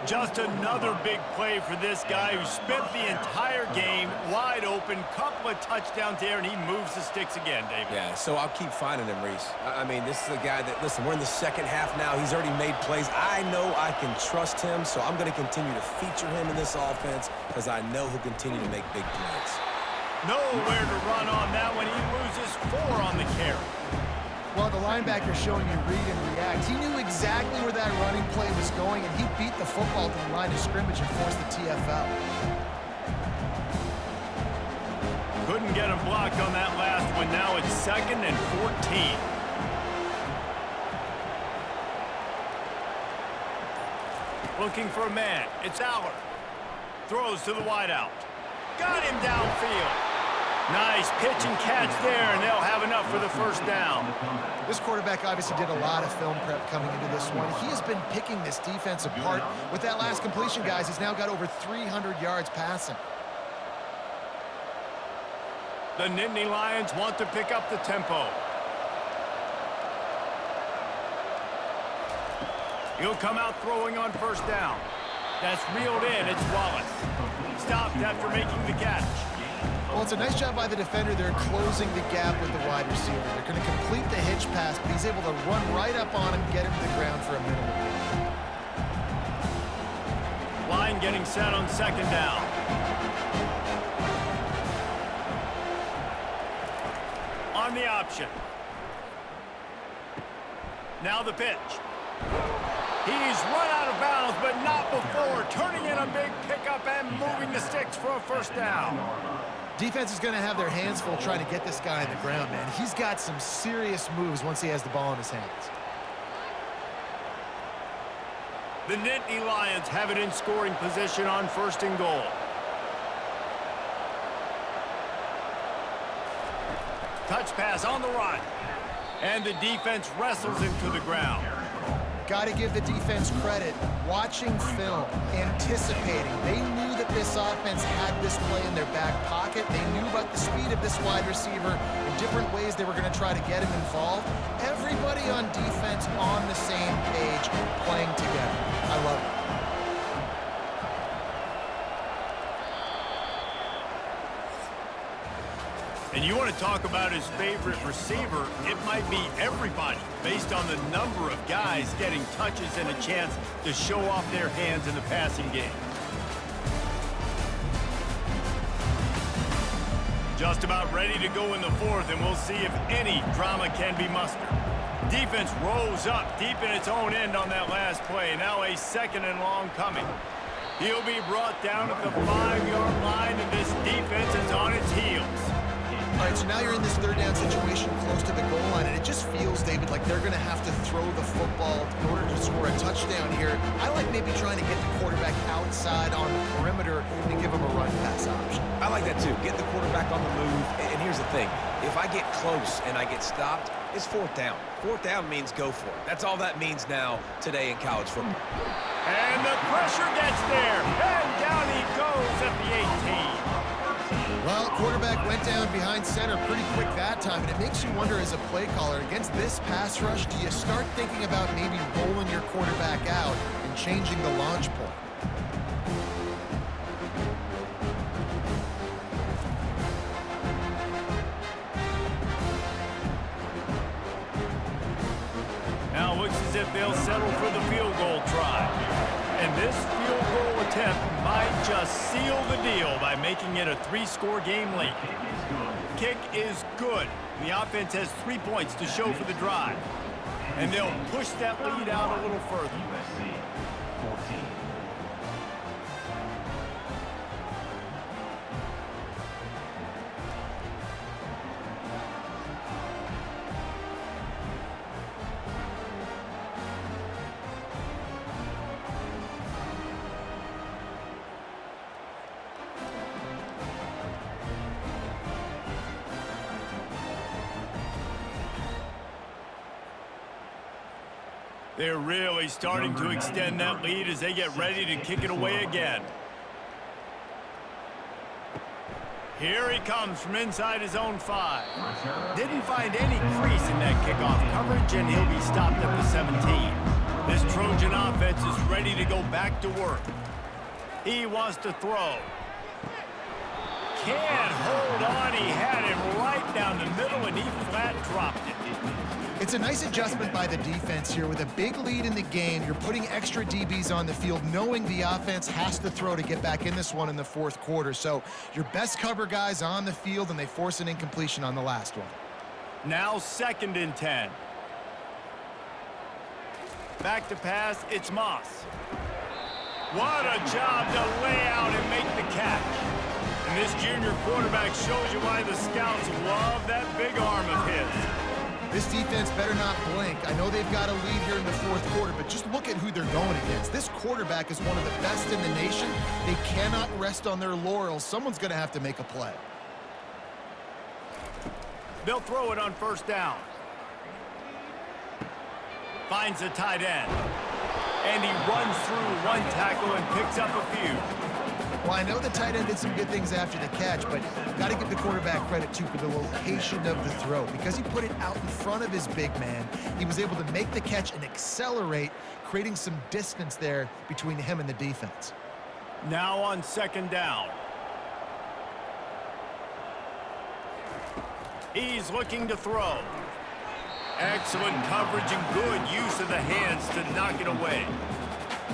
Just another big play for this guy who spent the entire game wide open. Couple of touchdowns there, and he moves the sticks again, David.
Yeah, so I'll keep finding him, Reese. I mean, this is a guy that, listen, we're in the second half now. He's already made plays. I know I can trust him, so I'm going to continue to feature him in this offense because I know he'll continue to make big plays.
Nowhere to run on that one. He loses 4 on the carry.
Well, the linebacker showing you read and react. He knew exactly where that running play was going, and he beat the football to the line of scrimmage and forced the TFL.
Couldn't get him blocked on that last one. Now it's second and 14. Looking for a man. It's Aller. Throws to the wideout. Got him downfield. Nice pitch and catch there, and they'll have enough for the first down.
This quarterback obviously did a lot of film prep coming into this one. He has been picking this defense apart. With that last completion, guys, he's now got over 300 yards passing.
The Nittany Lions want to pick up the tempo. He'll come out throwing on first down. That's reeled in. It's Wallace. Stopped after making the catch.
Well, it's a nice job by the defender. They're closing the gap with the wide receiver. They're going to complete the hitch pass, but he's able to run right up on him, get him to the ground for a minimal gain.
Line getting set on second down. On the option. Now the pitch. He's run out of bounds, but not before. Turning in a big pickup and moving the sticks for a first down.
Defense is going to have their hands full trying to get this guy on the ground, man. He's got some serious moves once he has the ball in his hands.
The Nittany Lions have it in scoring position on first and goal. Touch pass on the run. And the defense wrestles him to the ground.
Got to give the defense credit. Watching film, anticipating. They knew that this offense had this play in their back pocket. They knew about like the speed of this wide receiver and different ways they were going to try to get him involved. Everybody on defense on the same page, playing together. I love it.
And you want to talk about his favorite receiver, it might be everybody, based on the number of guys getting touches and a chance to show off their hands in the passing game. Just about ready to go in the fourth, and we'll see if any drama can be mustered. Defense rolls up deep in its own end on that last play. Now a 2nd and long coming. He'll be brought down at the 5-yard line, and this defense is on its heels.
All right, so now you're in this 3rd down situation close to the goal line, and it just feels, David, like they're going to have to throw the football in order to score a touchdown here. I like maybe trying to get the quarterback outside on the perimeter and give him a run-pass option.
I like that too. Get the quarterback on the move. And here's the thing. If I get close and I get stopped, it's 4th down. 4th down means go for it. That's all that means now today in college football.
And the pressure gets there. And down he goes at the 18.
Well, quarterback went down behind center pretty quick that time, and it makes you wonder as a play caller, against this pass rush, do you start thinking about maybe rolling your quarterback out and changing the launch point?
Now it looks as if they'll settle for the field goal try. And this field goal attempt might just seal the deal by making it a 3-score game late. Kick is good. The offense has 3 points to show for the drive. And they'll push that lead out a little further.
USC 14.
They're really starting to extend that lead as they get ready to kick it away again. Here he comes from inside his own 5. Didn't find any crease in that kickoff coverage, and he'll be stopped at the 17. This Trojan offense is ready to go back to work. He wants to throw. Can't hold on. He had him right down the middle, and he flat dropped it.
It's a nice adjustment by the defense here. With a big lead in the game, you're putting extra DBs on the field, knowing the offense has to throw to get back in this one in the 4th quarter. So your best cover guys on the field, and they force an incompletion on the last one.
Now 2nd and 10. Back to pass, it's Moss. What a job to lay out and make the catch. And this junior quarterback shows you why the scouts love that big arm of his.
This defense better not blink. I know they've got a lead here in the 4th quarter, but just look at who they're going against. This quarterback is one of the best in the nation. They cannot rest on their laurels. Someone's going to have to make a play.
They'll throw it on 1st down. Finds the tight end. And he runs through one tackle and picks up a few.
Well, I know the tight end did some good things after the catch, but got to give the quarterback credit, too, for the location of the throw. Because he put it out in front of his big man, he was able to make the catch and accelerate, creating some distance there between him and the defense.
Now on 2nd down. He's looking to throw. Excellent coverage and good use of the hands to knock it away.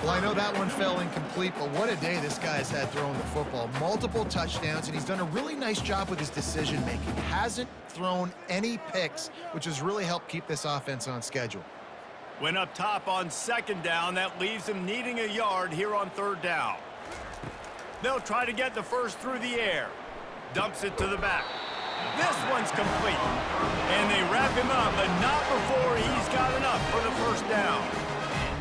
Well, I know that one fell incomplete, but what a day this guy's had throwing the football. Multiple touchdowns, and he's done a really nice job with his decision-making. Hasn't thrown any picks, which has really helped keep this offense on schedule.
When up top on 2nd down, that leaves him needing a yard here on 3rd down. They'll try to get the first through the air. Dumps it to the back. This one's complete. And they wrap him up, but not before he's got enough for the 1st down.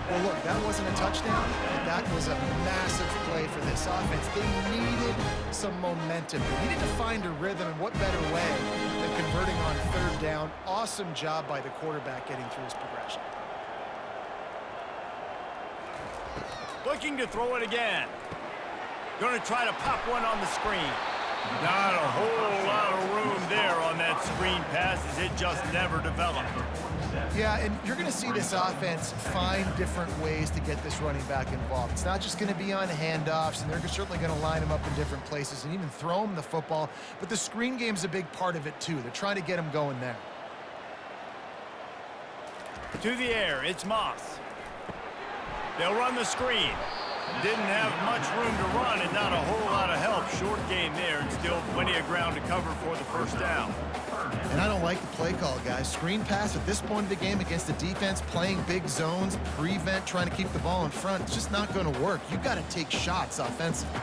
Well, look, that wasn't a touchdown, but that was a massive play for this offense. They needed some momentum. They needed to find a rhythm, and what better way than converting on 3rd down. Awesome job by the quarterback getting through his progression.
Looking to throw it again. Going to try to pop one on the screen. Not a whole lot screen passes, it just never developed.
Yeah, and you're going to see this offense find different ways to get this running back involved. It's not just going to be on handoffs, and they're certainly going to line him up in different places and even throw him the football. But the screen game's a big part of it, too. They're trying to get him going there.
To the air, it's Moss. They'll run the screen. Didn't have much room to run and not a whole lot of help. Short game there and still plenty of ground to cover for the first down.
And I don't like the play call, guys. Screen pass at this point of the game against the defense, playing big zones, prevent, trying to keep the ball in front. It's just not going to work. You've got to take shots offensively.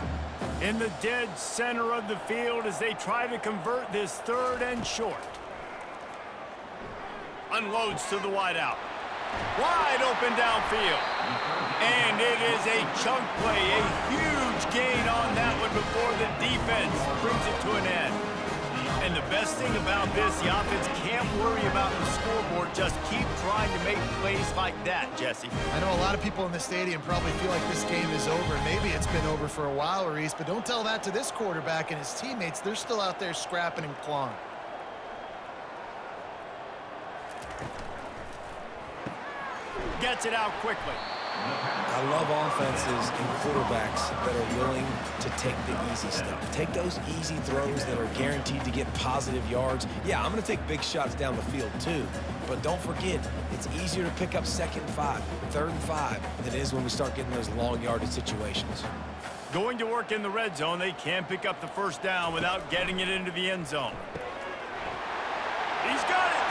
In the dead center of the field as they try to convert this third and short. Unloads to the wideout. Wide open downfield. And it is a chunk play, a huge gain on that one before the defense brings it to an end. And the best thing about this, the offense can't worry about the scoreboard. Just keep trying to make plays like that, Jesse.
I know a lot of people in the stadium probably feel like this game is over. Maybe it's been over for a while, Reese, but don't tell that to this quarterback and his teammates. They're still out there scrapping and clawing.
Gets it out quickly.
I love offenses and quarterbacks that are willing to take the easy stuff. Take those easy throws that are guaranteed to get positive yards. Yeah, I'm going to take big shots down the field too. But don't forget, it's easier to pick up 2nd and 5, 3rd and 5 than it is when we start getting those long yardage situations.
Going to work in the red zone, they can pick up the first down without getting it into the end zone. He's got it!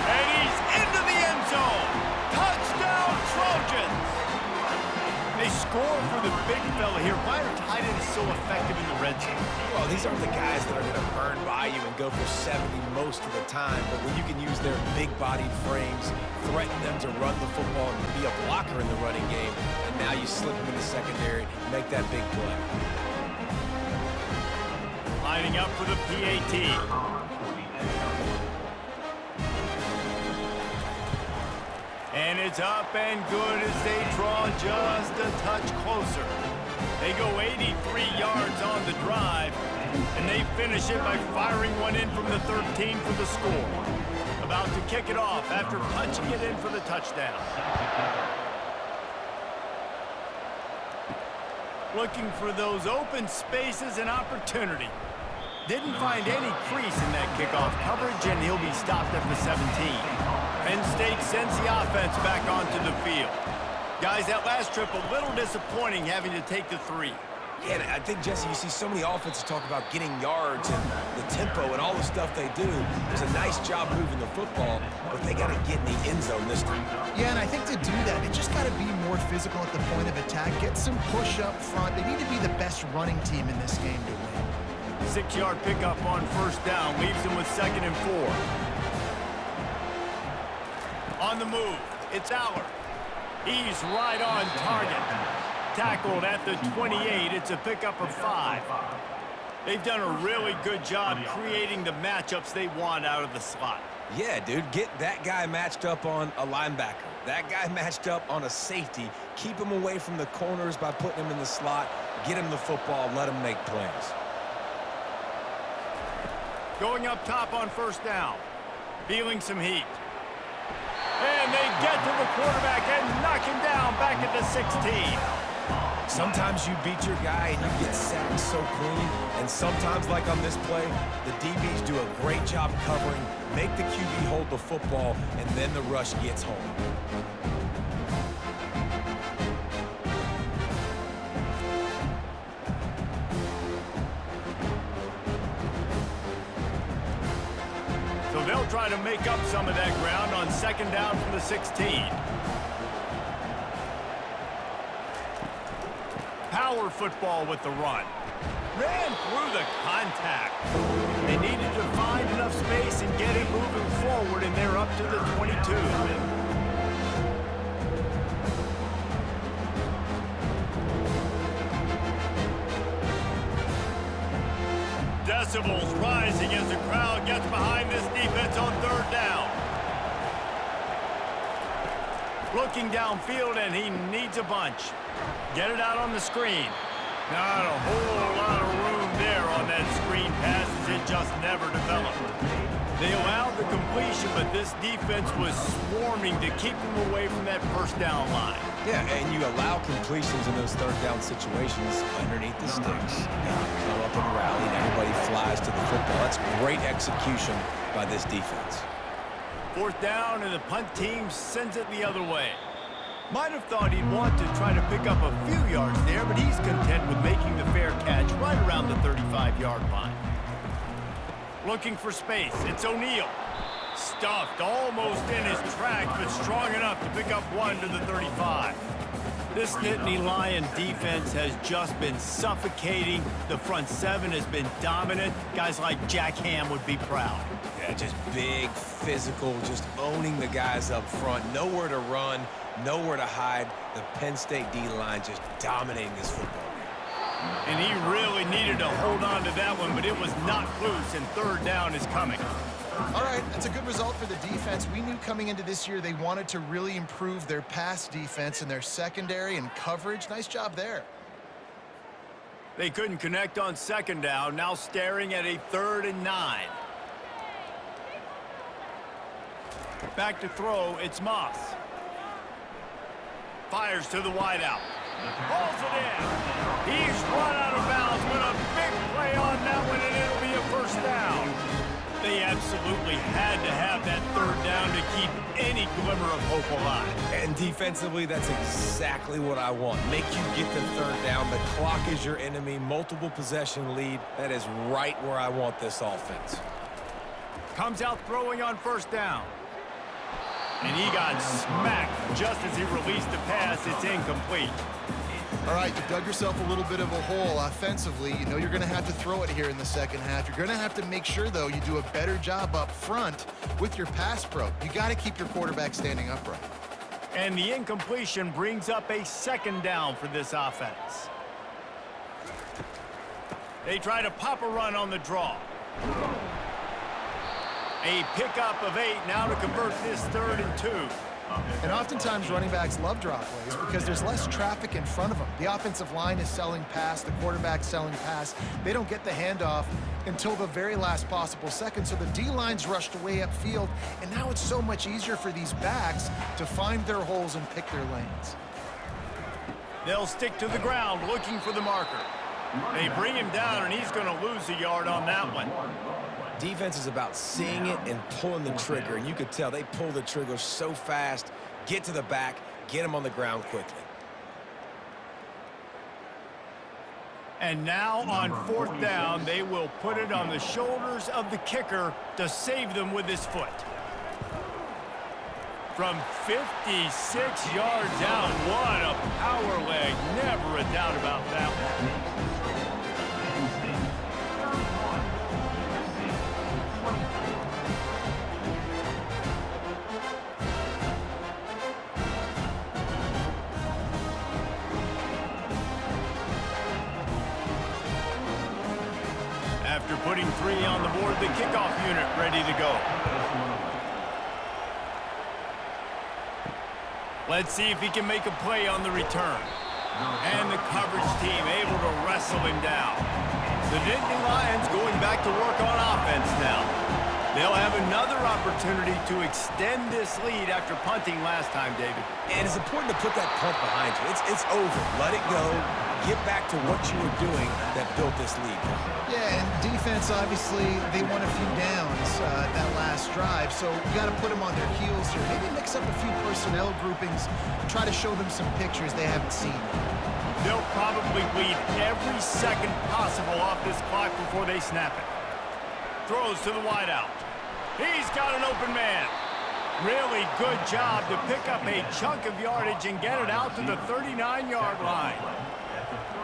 And he's into the end zone! Touchdown, Trojans! They score for the big fella here. Why are tight ends so effective in the red zone?
Well, these aren't the guys that are going to burn by you and go for 70 most of the time, but when you can use their big-bodied frames, threaten them to run the football and be a blocker in the running game, and now you slip them in the secondary, make that big play.
Lining up for the PAT. And it's up and good as they draw just a touch closer. They go 83 yards on the drive, and they finish it by firing one in from the 13 for the score. About to kick it off after punching it in for the touchdown. Looking for those open spaces and opportunity. Didn't find any crease in that kickoff coverage, and he'll be stopped at the 17. Penn State sends the offense back onto the field. Guys, that last trip a little disappointing having to take the 3.
Yeah, and I think, Jesse, you see so many offenses talk about getting yards and the tempo and all the stuff they do. It's a nice job moving the football, but they got to get in the end zone this time.
Yeah, and I think to do that, they just got to be more physical at the point of attack, get some push up front. They need to be the best running team in this game to win.
6-yard pickup on first down leaves them with 2nd and 4. On the move, it's Aller. He's right on target. Tackled at the 28. It's a pickup of 5. They've done a really good job creating the matchups they want out of the slot.
Yeah, dude, get that guy matched up on a linebacker. That guy matched up on a safety. Keep him away from the corners by putting him in the slot. Get him the football, let him make plays.
Going up top on first down. Feeling some heat. And they get to the quarterback and knock him down back at the 16.
Sometimes you beat your guy and you get sacked so clean, and sometimes, like on this play, the DBs do a great job covering, make the QB hold the football, and then the rush gets home.
So they'll try to make up some of that ground on 2nd down from the 16. Power football with the run. Ran through the contact. They needed to find enough space and get it moving forward, and they're up to the 22. Decibels rising as the crowd gets behind this defense on 3rd down. Looking downfield, and he needs a bunch. Get it out on the screen. Not a whole lot of room there on that screen pass as it just never developed. They allowed the completion, but this defense was swarming to keep them away from that first down line.
Yeah, and you allow completions in those third down situations underneath the sticks. Come up and rally, and everybody flies to the football. That's great execution by this defense.
Fourth down, and the punt team sends it the other way. Might have thought he'd want to try to pick up a few yards there, but he's content with making the fair catch right around the 35-yard line. Looking for space, it's O'Neal. Stuffed almost in his tracks, but strong enough to pick up one to the 35. This Nittany Lion defense has just been suffocating. The front seven has been dominant. Guys like Jack Ham would be proud.
Yeah, just big, physical, just owning the guys up front. Nowhere to run, nowhere to hide. The Penn State D-line just dominating this football game.
And he really needed to hold on to that one, but it was not loose, and third down is coming.
All right, that's a good result for the defense. We knew coming into this year they wanted to really improve their pass defense and their secondary and coverage. Nice job there.
They couldn't connect on second down, now staring at a 3rd and 9. Back to throw, it's Moss. Fires to the wideout. Pulls it in. He's run out of bounds, but a big play on that one, and it'll be a first down. They absolutely had to have that third down to keep any glimmer of hope alive.
And defensively, that's exactly what I want. Make you get the third down. The clock is your enemy. Multiple possession lead. That is right where I want this offense.
Comes out throwing on first down. And he got smacked just as he released the pass. It's incomplete.
All right, you dug yourself a little bit of a hole offensively. You know you're going to have to throw it here in the second half. You're going to have to make sure, though, you do a better job up front with your pass pro. You got to keep your quarterback standing upright.
And the incompletion brings up a second down for this offense. They try to pop a run on the draw. A pickup of 8 now to convert this 3rd and 2.
And oftentimes running backs love draw plays because there's less traffic in front of them. The offensive line is selling pass, the quarterback's selling pass. They don't get the handoff until the very last possible second, so the D-line's rushed away upfield, and now it's so much easier for these backs to find their holes and pick their lanes.
They'll stick to the ground looking for the marker. They bring him down, and he's going to lose a yard on that one.
Defense is about seeing it and pulling the trigger, and you could tell they pull the trigger so fast, get to the back, get him on the ground quickly.
And now on 4th down, they will put it on the shoulders of the kicker to save them with his foot. From 56 yards out, what a power leg. Never a doubt about that one. After putting 3 on the board, the kickoff unit ready to go. Let's see if he can make a play on the return. And the coverage team able to wrestle him down. The Nittany Lions going back to work on offense now. They'll have another opportunity to extend this lead after punting last time, David.
And it's important to put that punt behind you. It's over. Let it go. Get back to what you were doing that built this lead.
Yeah, and defense, obviously, they won a few downs that last drive, so you got to put them on their heels here. Maybe mix up a few personnel groupings, try to show them some pictures they haven't seen.
They'll probably bleed every second possible off this clock before they snap it. Throws to the wideout. He's got an open man. Really good job to pick up a chunk of yardage and get it out to the 39-yard line.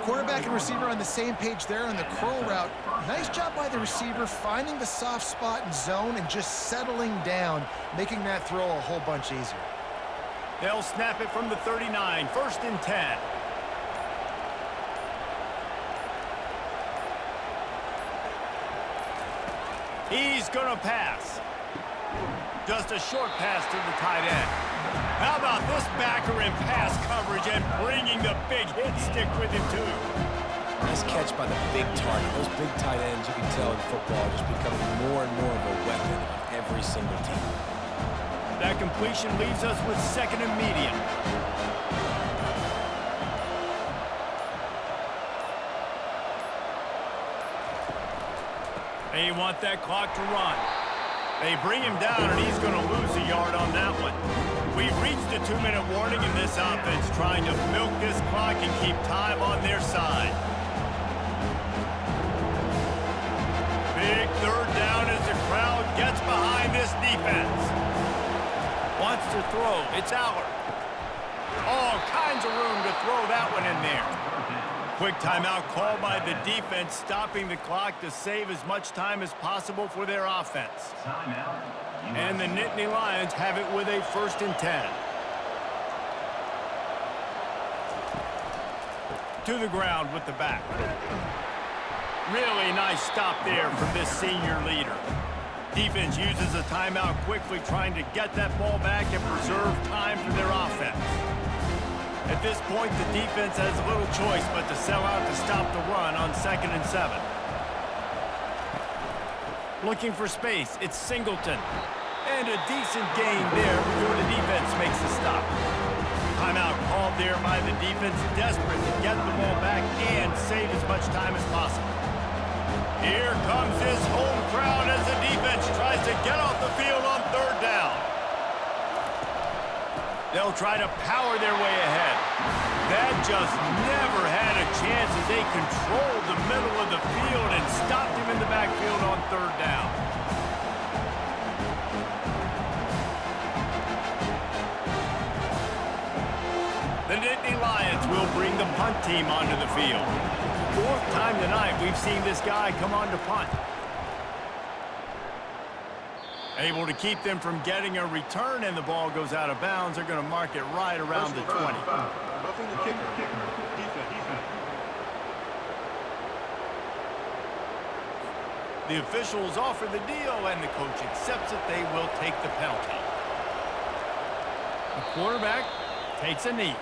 Quarterback and receiver on the same page there on the curl route. Nice job by the receiver finding the soft spot and zone and just settling down, making that throw a whole bunch easier.
They'll snap it from the 39, 1st and 10. He's going to pass. Just a short pass to the tight end. How about this backer in pass coverage and bringing the big hit stick with him, too?
Nice catch by the big target. Those big tight ends, you can tell in football, are just becoming more and more of a weapon on every single team.
That completion leaves us with 2nd and medium. They want that clock to run. They bring him down, and he's going to lose a yard on that one. We've reached the 2-minute warning in this offense, trying to milk this clock and keep time on their side. Big 3rd down as the crowd gets behind this defense. Wants to throw. It's Aller. All kinds of room to throw that one in there. Quick timeout called by the defense, stopping the clock to save as much time as possible for their offense. And the Nittany Lions have it with a 1st and 10. To the ground with the back. Really nice stop there from this senior leader. Defense uses a timeout quickly, trying to get that ball back and preserve time for their offense. At this point, the defense has little choice but to sell out to stop the run on 2nd and 7. Looking for space, it's Singleton. And a decent gain there before the defense makes the stop. Timeout called there by the defense, desperate to get the ball back and save as much time as possible. Here comes this home crowd as the defense tries to get off the field on 3rd down. They'll try to power their way ahead. That just never had a chance as they controlled the middle of the field and stopped him in the backfield on 3rd down. The Nittany Lions will bring the punt team onto the field. 4th time tonight we've seen this guy come on to punt. Able to keep them from getting a return, and the ball goes out of bounds. They're going to mark it right around the 20.
Roughing the kicker. Defense.
The officials offer the deal, and the coach accepts it. They will take the penalty. The quarterback takes a knee.